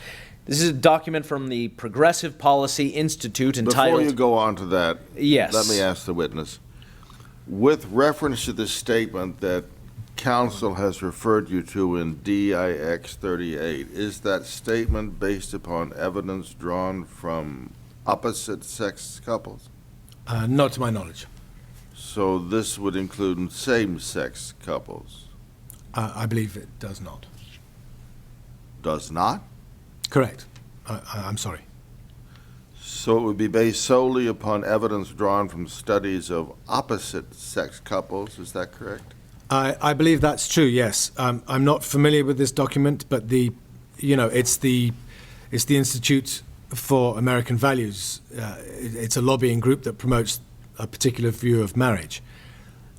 This is a document from the Progressive Policy Institute entitled... Before you go on to that, Yes. let me ask the witness. With reference to the statement that counsel has referred you to in DIX 38, is that statement based upon evidence drawn from opposite-sex couples? Not to my knowledge. So this would include same-sex couples? I believe it does not. Does not? Correct. I'm sorry. So it would be based solely upon evidence drawn from studies of opposite-sex couples, is that correct? I believe that's true, yes. I'm not familiar with this document, but it's the Institute for American Values. It's a lobbying group that promotes a particular view of marriage.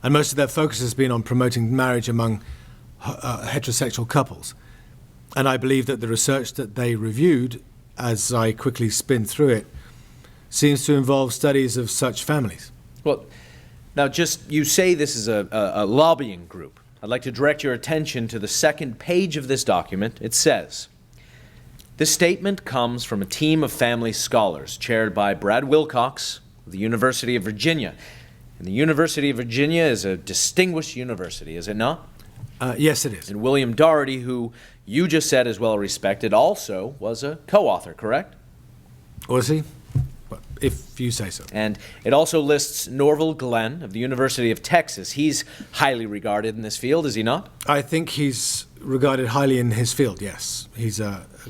And most of their focus has been on promoting marriage among heterosexual couples. And I believe that the research that they reviewed, as I quickly spin through it, seems to involve studies of such families. Well, now you say this is a lobbying group. I'd like to direct your attention to the second page of this document. It says, this statement comes from a team of family scholars chaired by Brad Wilcox of the University of Virginia. And the University of Virginia is a distinguished university, is it not? Yes, it is. And William Doherty, who you just said is well respected, also was a co-author, correct? Was he? But if you say so. And it also lists Norval Glenn of the University of Texas. He's highly regarded in this field, is he not? I think he's regarded highly in his field, yes. He's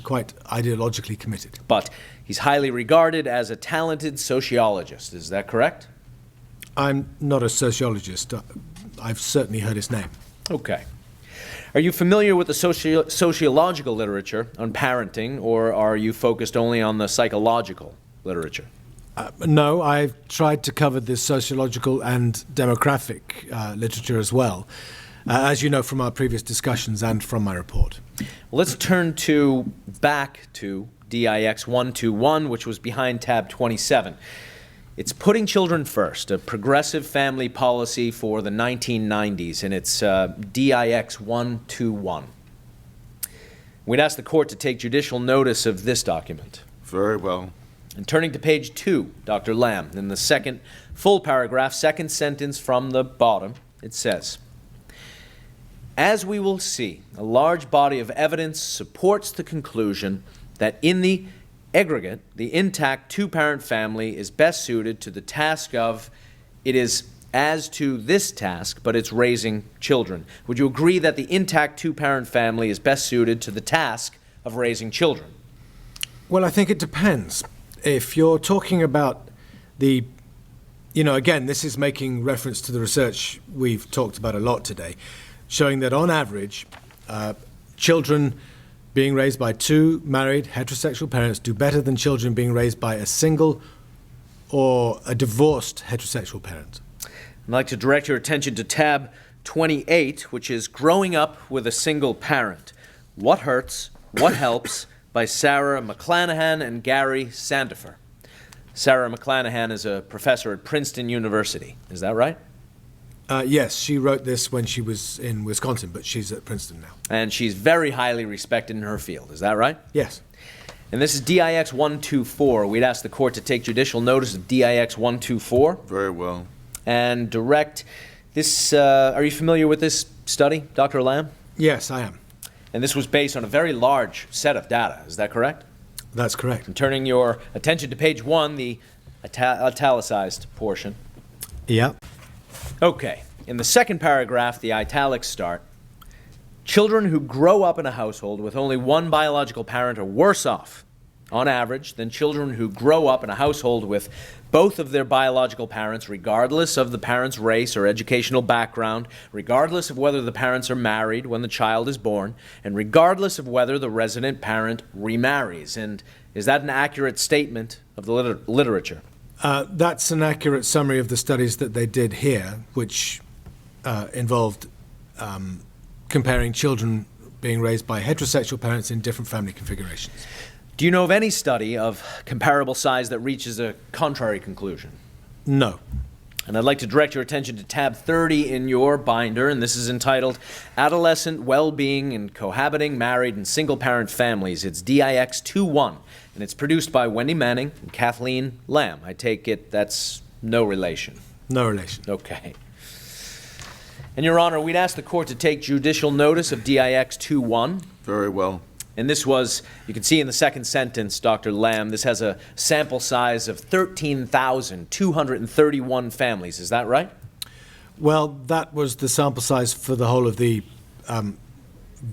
quite ideologically committed. But he's highly regarded as a talented sociologist, is that correct? I'm not a sociologist. I've certainly heard his name. Okay. Are you familiar with the sociological literature on parenting, or are you focused only on the psychological literature? No, I've tried to cover the sociological and demographic literature as well, as you know from our previous discussions and from my report. Well, let's turn back to DIX 121, which was behind tab 27. It's Putting Children First, a progressive family policy for the 1990s, and it's DIX 121. We'd ask the court to take judicial notice of this document. Very well. And turning to page 2, Dr. Lamb, in the second full paragraph, second sentence from the bottom, it says, as we will see, a large body of evidence supports the conclusion that in the aggregate, the intact two-parent family is best suited to the task of, it is as to this task, but it's raising children. Would you agree that the intact two-parent family is best suited to the task of raising children? Well, I think it depends. If you're talking about again, this is making reference to the research we've talked about a lot today, showing that on average, children being raised by two married heterosexual parents do better than children being raised by a single or a divorced heterosexual parent. I'd like to direct your attention to tab 28, which is Growing Up with a Single Parent. What Hurts, What Helps, by Sarah McClanahan and Gary Sandifer. Sarah McClanahan is a professor at Princeton University. Is that right? Yes, she wrote this when she was in Wisconsin, but she's at Princeton now. And she's very highly respected in her field. Is that right? Yes. And this is DIX 124. We'd ask the court to take judicial notice of DIX 124. Very well. And direct This, are you familiar with this study, Dr. Lamb? Yes, I am. And this was based on a very large set of data, is that correct? That's correct. And turning your attention to page 1, the italicized portion. Yeah. Okay, in the second paragraph, the italics start. Children who grow up in a household with only one biological parent are worse off, on average, than children who grow up in a household with both of their biological parents, regardless of the parent's race or educational background, regardless of whether the parents are married when the child is born, and regardless of whether the resident parent remarries. And is that an accurate statement of the literature? That's an accurate summary of the studies that they did here, which involved comparing children being raised by heterosexual parents in different family configurations. Do you know of any study of comparable size that reaches a contrary conclusion? No. And I'd like to direct your attention to tab 30 in your binder, and this is entitled Adolescent Well-Being in Cohabiting, Married, and Single-Parent Families. It's DIX 21, and it's produced by Wendy Manning and Kathleen Lamb. I take it that's no relation. No relation. Okay. And, Your Honor, we'd ask the court to take judicial notice of DIX 21. Very well. And this was, you can see in the second sentence, Dr. Lamb, this has a sample size of 13,231 families. Is that right? Well, that was the sample size for the whole of the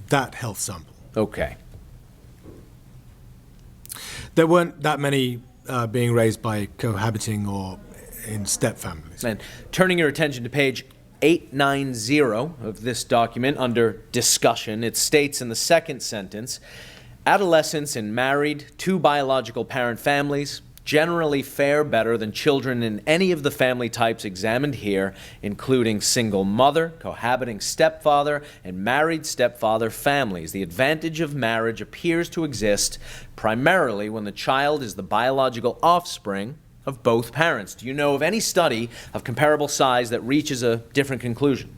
that health sample. Okay. There weren't that many being raised by cohabiting or in step families. And turning your attention to page 890 of this document under discussion, it states in the second sentence, adolescents in married, two biological parent families generally fare better than children in any of the family types examined here, including single mother, cohabiting stepfather, and married stepfather families. The advantage of marriage appears to exist primarily when the child is the biological offspring of both parents. Do you know of any study of comparable size that reaches a different conclusion?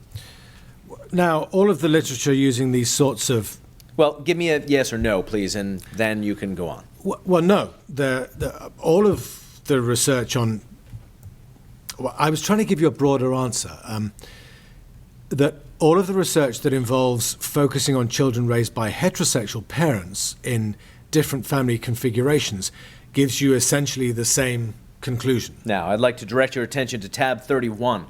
Now, all of the literature using these sorts of... Well, give me a yes or no, please, and then you can go on. Well, no. All of the research on... Well, I was trying to give you a broader answer. That all of the research that involves focusing on children raised by heterosexual parents in different family configurations gives you essentially the same conclusion. Now, I'd like to direct your attention to tab 31.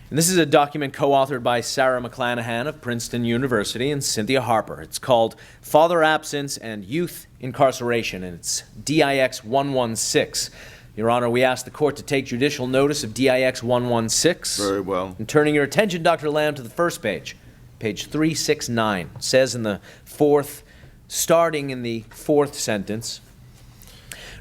And this is a document co-authored by Sarah McClanahan of Princeton University and Cynthia Harper. It's called Father Absence and Youth Incarceration, and it's DIX 116. Your Honor, we ask the court to take judicial notice of DIX 116. Very well. And turning your attention, Dr. Lamb, to the first page, page 369. It says in the fourth, starting in the fourth sentence,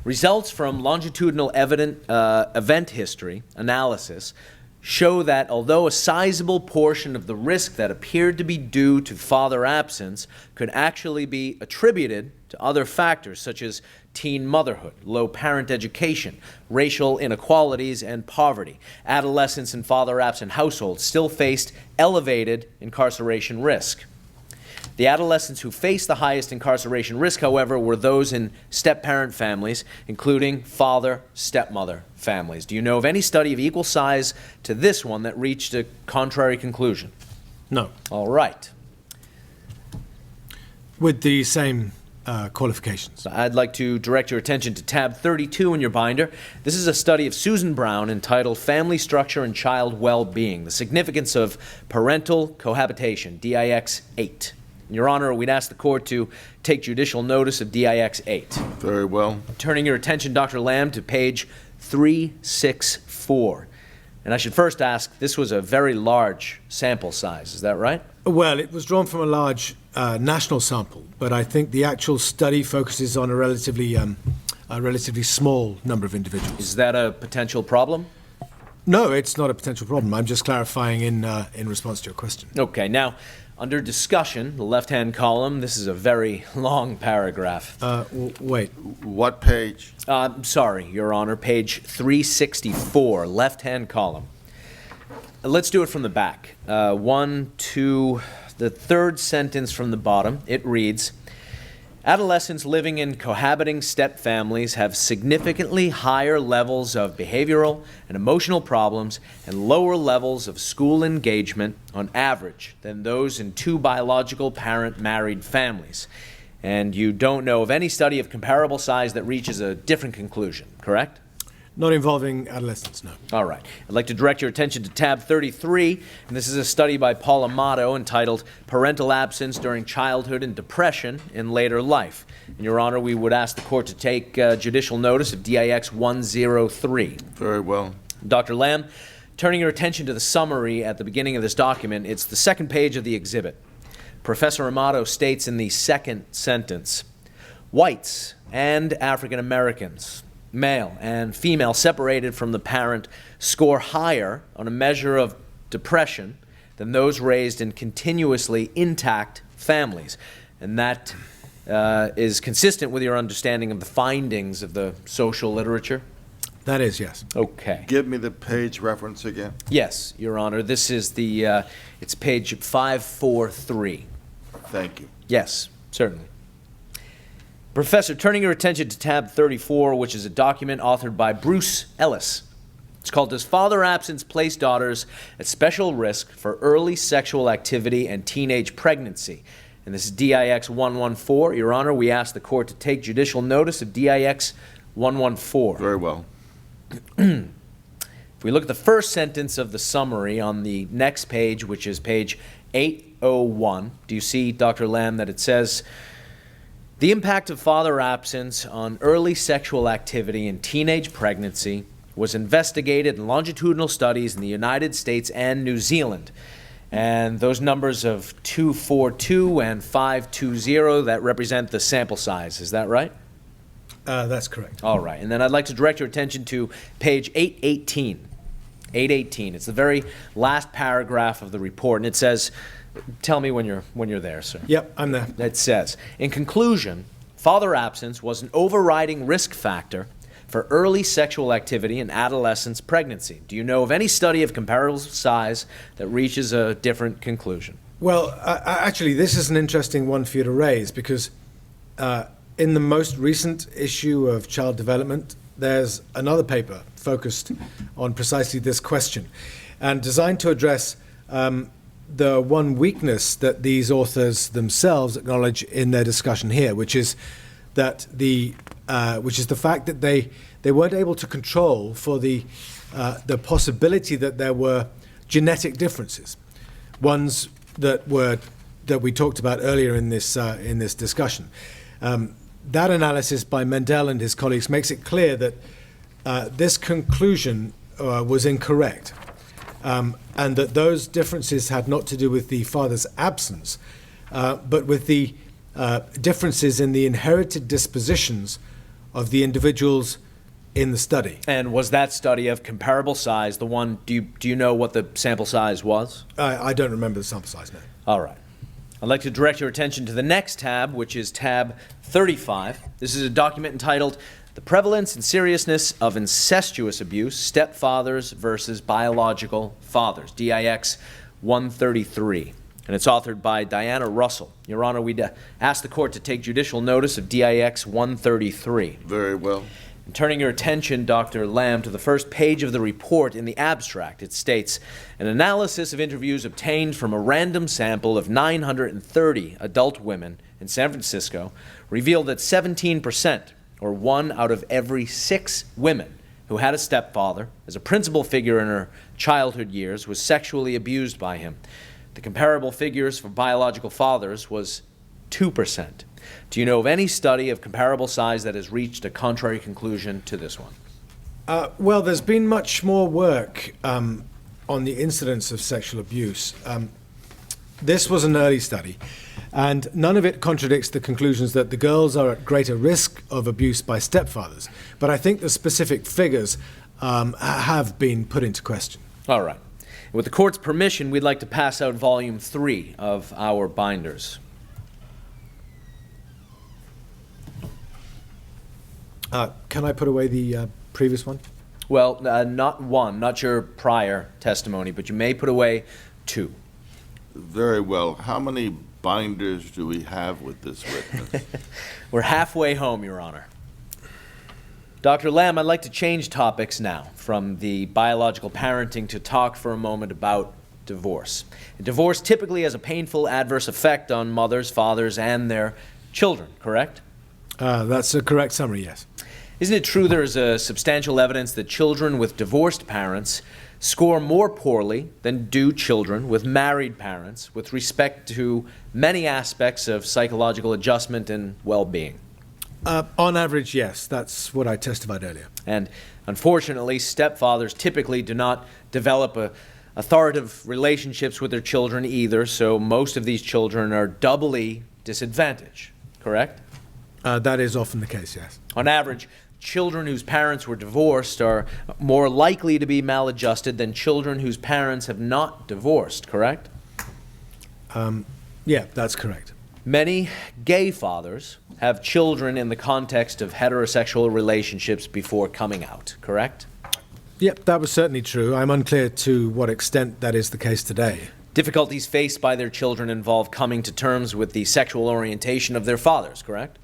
results from longitudinal event history analysis show that although a sizable portion of the risk that appeared to be due to father absence could actually be attributed to other factors such as teen motherhood, low parent education, racial inequalities, and poverty, adolescents in father-absent households still faced elevated incarceration risk. The adolescents who faced the highest incarceration risk, however, were those in step-parent families, including father-stepmother families. Do you know of any study of equal size to this one that reached a contrary conclusion? No. All right. With the same qualifications. I'd like to direct your attention to tab 32 in your binder. This is a study of Susan Brown entitled Family Structure and Child Well-Being, the Significance of Parental Cohabitation, DIX 8. Your Honor, we'd ask the court to take judicial notice of DIX 8. Very well. Turning your attention, Dr. Lamb, to page 364. And I should first ask, this was a very large sample size, is that right? Well, it was drawn from a large national sample, but I think the actual study focuses on a relatively small number of individuals. Is that a potential problem? No, it's not a potential problem. I'm just clarifying in response to your question. Okay, now, under discussion, the left-hand column, this is a very long paragraph. Wait. What page? Sorry, Your Honor, page 364, left-hand column. Let's do it from the back. The third sentence from the bottom, it reads, Adolescents living in cohabiting step families have significantly higher levels of behavioral and emotional problems and lower levels of school engagement on average than those in two biological parent married families. And you don't know of any study of comparable size that reaches a different conclusion, correct? Not involving adolescents, no. All right. I'd like to direct your attention to tab 33, and this is a study by Paul Amato entitled Parental Absence During Childhood and Depression in Later Life. And, Your Honor, we would ask the court to take judicial notice of DIX 103. Very well. Dr. Lamb, turning your attention to the summary at the beginning of this document, it's the second page of the exhibit. Professor Amato states in the second sentence, whites and African Americans, male and female separated from the parent, score higher on a measure of depression than those raised in continuously intact families. And that is consistent with your understanding of the findings of the social literature? That is, yes. Okay. Give me the page reference again. Yes, Your Honor. This is the, it's page 543. Thank you. Yes, certainly. Professor, turning your attention to tab 34, which is a document authored by Bruce Ellis. It's called Does Father Absence Place Daughters at Special Risk for Early Sexual Activity and Teenage Pregnancy? And this is DIX 114. Your Honor, we ask the court to take judicial notice of DIX 114. Very well. If we look at the first sentence of the summary on the next page, which is page 801, do you see, Dr. Lamb, that it says, the impact of father absence on early sexual activity in teenage pregnancy was investigated in longitudinal studies in the United States and New Zealand. And those numbers of 242 and 520, that represent the sample size. Is that right? That's correct. All right. And then I'd like to direct your attention to page 818. 818. It's the very last paragraph of the report, and it says, tell me when you're there, sir. Yep, I'm there. It says, in conclusion, father absence was an overriding risk factor for early sexual activity in adolescence pregnancy. Do you know of any study of comparable size that reaches a different conclusion? Well, actually, this is an interesting one for you to raise because in the most recent issue of Child Development, there's another paper focused on precisely this question and designed to address the one weakness that these authors themselves acknowledge in their discussion here, which is that the fact that they weren't able to control for the possibility that there were genetic differences, ones that we talked about earlier in this discussion. That analysis by Mendel and his colleagues makes it clear that this conclusion was incorrect. And that those differences had not to do with the father's absence, but with the differences in the inherited dispositions of the individuals in the study. And was that study of comparable size the one, do you know what the sample size was? I don't remember the sample size now. All right. I'd like to direct your attention to the next tab, which is tab 35. This is a document entitled The Prevalence and Seriousness of Incestuous Abuse, Stepfathers versus Biological Fathers, DIX 133. And it's authored by Diana Russell. Your Honor, we'd ask the court to take judicial notice of DIX 133. Very well. And turning your attention, Dr. Lamb, to the first page of the report in the abstract, it states, an analysis of interviews obtained from a random sample of 930 adult women in San Francisco revealed that 17%, or 1 out of every 6 women who had a stepfather as a principal figure in her childhood years was sexually abused by him. The comparable figures for biological fathers was 2%. Do you know of any study of comparable size that has reached a contrary conclusion to this one? Well, there's been much more work on the incidence of sexual abuse. This was an early study, and none of it contradicts the conclusions that the girls are at greater risk of abuse by stepfathers. But I think the specific figures have been put into question. All right. With the court's permission, we'd like to pass out volume 3 of our binders. Can I put away the previous one? Well, not one, not your prior testimony, but you may put away 2. Very well. How many binders do we have with this witness? We're halfway home, Your Honor. Dr. Lamb, I'd like to change topics now from the biological parenting to talk for a moment about divorce. Divorce typically has a painful adverse effect on mothers, fathers, and their children, correct? That's a correct summary, yes. Isn't it true there is a substantial evidence that children with divorced parents score more poorly than do children with married parents with respect to many aspects of psychological adjustment and well-being? On average, yes. That's what I testified earlier. And unfortunately, stepfathers typically do not develop authoritative relationships with their children either, so most of these children are doubly disadvantaged, correct? That is often the case, yes. On average, children whose parents were divorced are more likely to be maladjusted than children whose parents have not divorced, correct? Yeah, that's correct. Many gay fathers have children in the context of heterosexual relationships before coming out, correct? Yep, that was certainly true. I'm unclear to what extent that is the case today. Difficulties faced by their children involve coming to terms with the sexual orientation of their fathers, correct?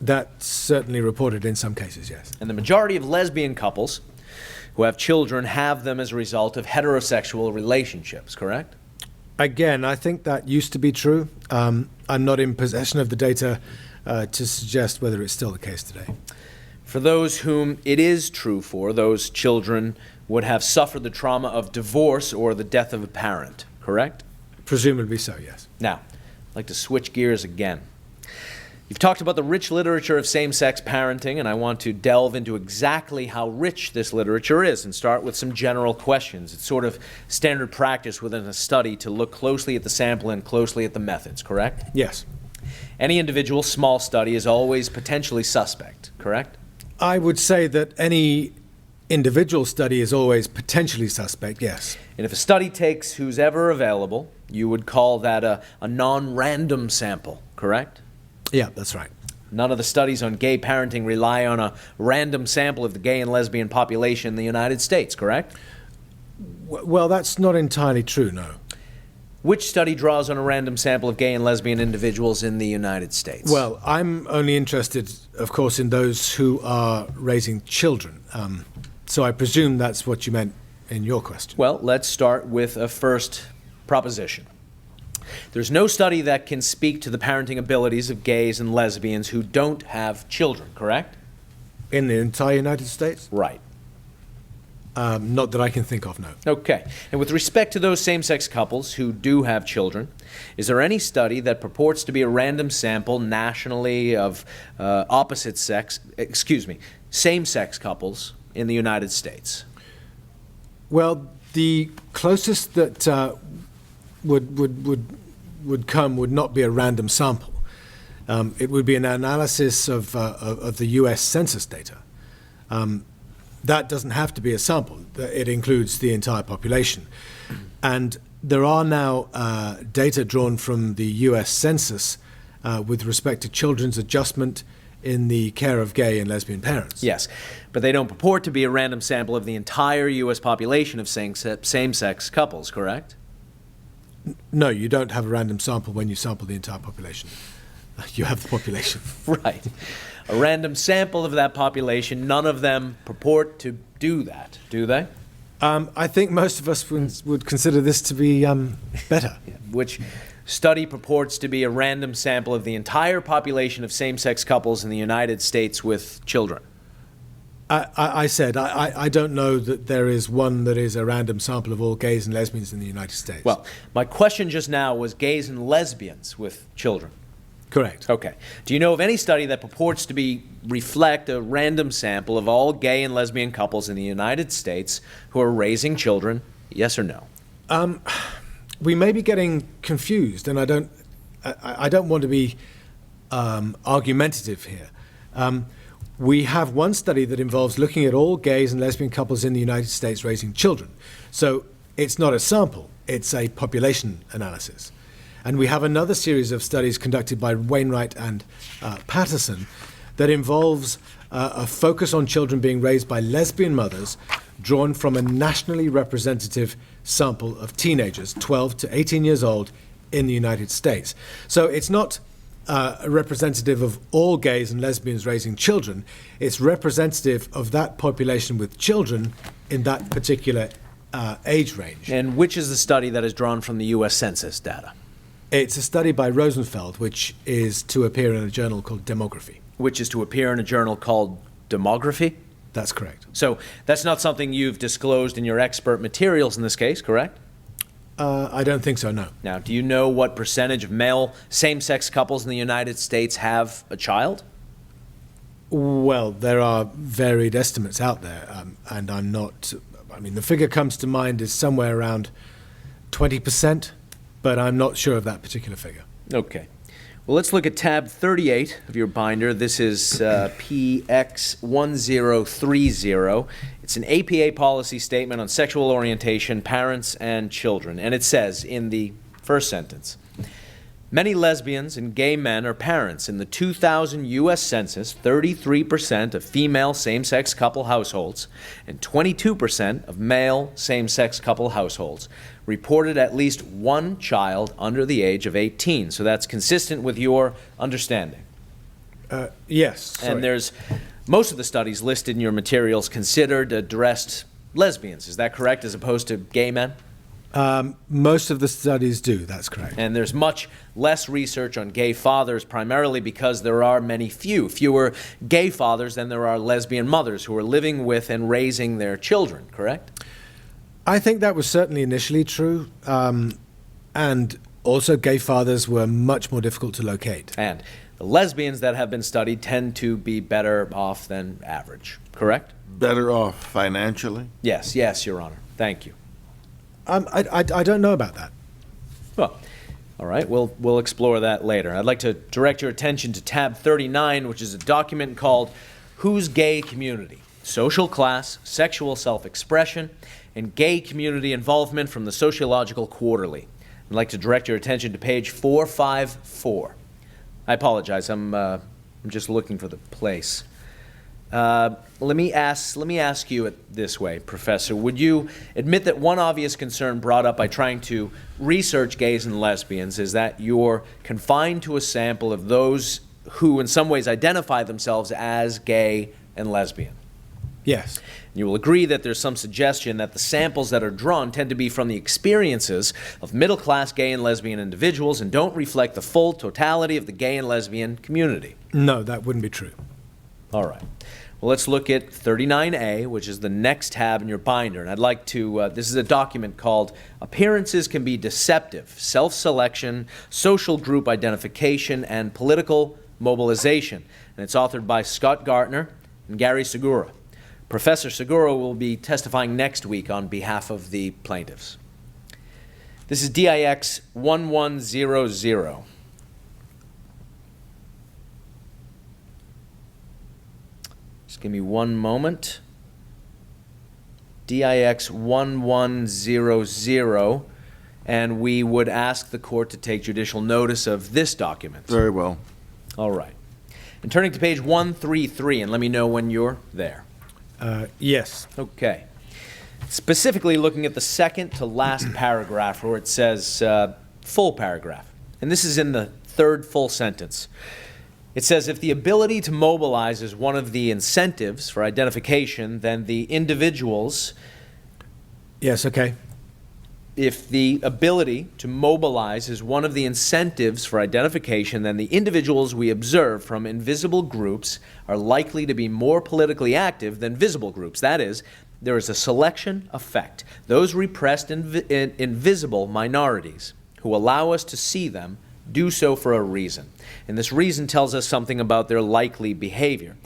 That's certainly reported in some cases, yes. And the majority of lesbian couples who have children have them as a result of heterosexual relationships, correct? Again, I think that used to be true. I'm not in possession of the data to suggest whether it's still the case today. For those whom it is true for, those children would have suffered the trauma of divorce or the death of a parent, correct? Presumably so, yes. Now, I'd like to switch gears again. You've talked about the rich literature of same-sex parenting, and I want to delve into exactly how rich this literature is and start with some general questions. It's sort of standard practice within a study to look closely at the sample and closely at the methods, correct? Yes. Any individual small study is always potentially suspect, correct? I would say that any individual study is always potentially suspect, yes. And if a study takes who's ever available, you would call that a non-random sample, correct? Yeah, that's right. None of the studies on gay parenting rely on a random sample of the gay and lesbian population in the United States, correct? Well, that's not entirely true, no. Which study draws on a random sample of gay and lesbian individuals in the United States? Well, I'm only interested, of course, in those who are raising children. So I presume that's what you meant in your question. Well, let's start with a first proposition. There's no study that can speak to the parenting abilities of gays and lesbians who don't have children, correct? In the entire United States? Right. Not that I can think of, no. Okay. And with respect to those same-sex couples who do have children, is there any study that purports to be a random sample nationally of same-sex couples in the United States? Well, the closest that would come would not be a random sample. It would be an analysis of the U.S. Census data. That doesn't have to be a sample. It includes the entire population. And there are now data drawn from the U.S. Census with respect to children's adjustment in the care of gay and lesbian parents. Yes, but they don't purport to be a random sample of the entire U.S. population of same-sex couples, correct? No, you don't have a random sample when you sample the entire population. You have the population. Right. A random sample of that population, none of them purport to do that, do they? I think most of us would consider this to be better. Yeah. Which study purports to be a random sample of the entire population of same-sex couples in the United States with children? I said I don't know that there is one that is a random sample of all gays and lesbians in the United States. Well, my question just now was gays and lesbians with children. Correct. Okay. Do you know of any study that purports to reflect a random sample of all gay and lesbian couples in the United States who are raising children? Yes or no? We may be getting confused, and I don't want to be argumentative here. We have one study that involves looking at all gays and lesbian couples in the United States raising children. So it's not a sample, it's a population analysis. And we have another series of studies conducted by Wainwright and Patterson that involves a focus on children being raised by lesbian mothers drawn from a nationally representative sample of teenagers, 12 to 18 years old, in the United States. So it's not representative of all gays and lesbians raising children. It's representative of that population with children in that particular age range. And which is the study that is drawn from the U.S. Census data? It's a study by Rosenfeld, which is to appear in a journal called Demography. Which is to appear in a journal called Demography? That's correct. So that's not something you've disclosed in your expert materials in this case, correct? I don't think so, no. Now, do you know what percentage of male same-sex couples in the United States have a child? Well, there are varied estimates out there, and I'm not, I mean, the figure comes to mind is somewhere around 20%, but I'm not sure of that particular figure. Okay. Well, let's look at tab 38 of your binder. This is PX1030. It's an APA policy statement on sexual orientation, parents, and children. And it says in the first sentence, many lesbians and gay men are parents. In the 2000 U.S. Census, 33% of female same-sex couple households and 22% of male same-sex couple households reported at least one child under the age of 18. So that's consistent with your understanding. Yes. Sorry. And there's most of the studies listed in your materials considered addressed lesbians. Is that correct, as opposed to gay men? Most of the studies do, that's correct. And there's much less research on gay fathers, primarily because there are fewer gay fathers than there are lesbian mothers who are living with and raising their children, correct? I think that was certainly initially true, and also gay fathers were much more difficult to locate. And the lesbians that have been studied tend to be better off than average, correct? Better off financially? Yes, Your Honor. Thank you. I don't know about that. Well, all right, we'll explore that later. I'd like to direct your attention to tab 39, which is a document called Who's Gay Community? Social Class, Sexual Self-Expression, and Gay Community Involvement from the Sociological Quarterly. I'd like to direct your attention to page 454. I apologize, I'm just looking for the place. Let me ask you it this way, Professor. Would you admit that one obvious concern brought up by trying to research gays and lesbians is that you're confined to a sample of those who in some ways identify themselves as gay and lesbian? Yes. You will agree that there's some suggestion that the samples that are drawn tend to be from the experiences of middle-class gay and lesbian individuals and don't reflect the full totality of the gay and lesbian community. No, that wouldn't be true. All right. Well, let's look at 39A, which is the next tab in your binder. And I'd like to, this is a document called Appearances Can Be Deceptive, Self-Selection, Social Group Identification, and Political Mobilization. And it's authored by Scott Gartner and Gary Segura. Professor Segura will be testifying next week on behalf of the plaintiffs. This is DIX 1100. Just give me one moment. DIX 1100, and we would ask the court to take judicial notice of this document. Very well. All right. And turning to page 133, and let me know when you're there. Yes. Okay. Specifically looking at the second to last paragraph where it says full paragraph. And this is in the third full sentence. It says, if the ability to mobilize is one of the incentives for identification, then the individuals... Yes, okay. If the ability to mobilize is one of the incentives for identification, then the individuals we observe from invisible groups are likely to be more politically active than visible groups. That is, there is a selection effect. Those repressed invisible minorities who allow us to see them do so for a reason. And this reason tells us something about their likely behavior.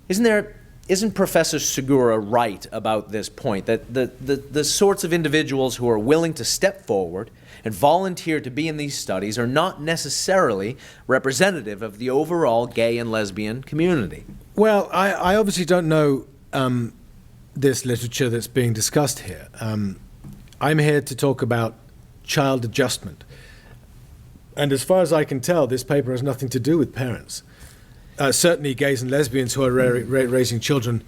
Isn't Professor Segura right about this point, that the sorts of individuals who are willing to step forward and volunteer to be in these studies are not necessarily representative of the overall gay and lesbian community? Well, I obviously don't know this literature that's being discussed here. I'm here to talk about child adjustment. And as far as I can tell, this paper has nothing to do with parents. Certainly gays and lesbians who are raising children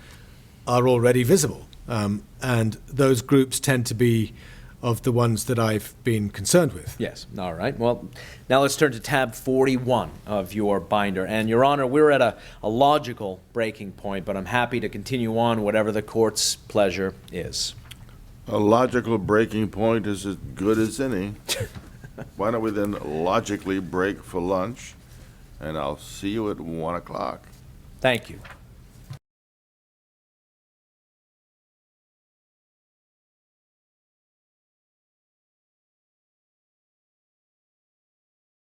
are already visible. And those groups tend to be of the ones that I've been concerned with. Yes. All right. Well, now let's turn to tab 41 of your binder. And, Your Honor, we're at a logical breaking point, but I'm happy to continue on whatever the court's pleasure is. A logical breaking point is as good as any. Why don't we then logically break for lunch, and I'll see you at 1 o'clock. Thank you.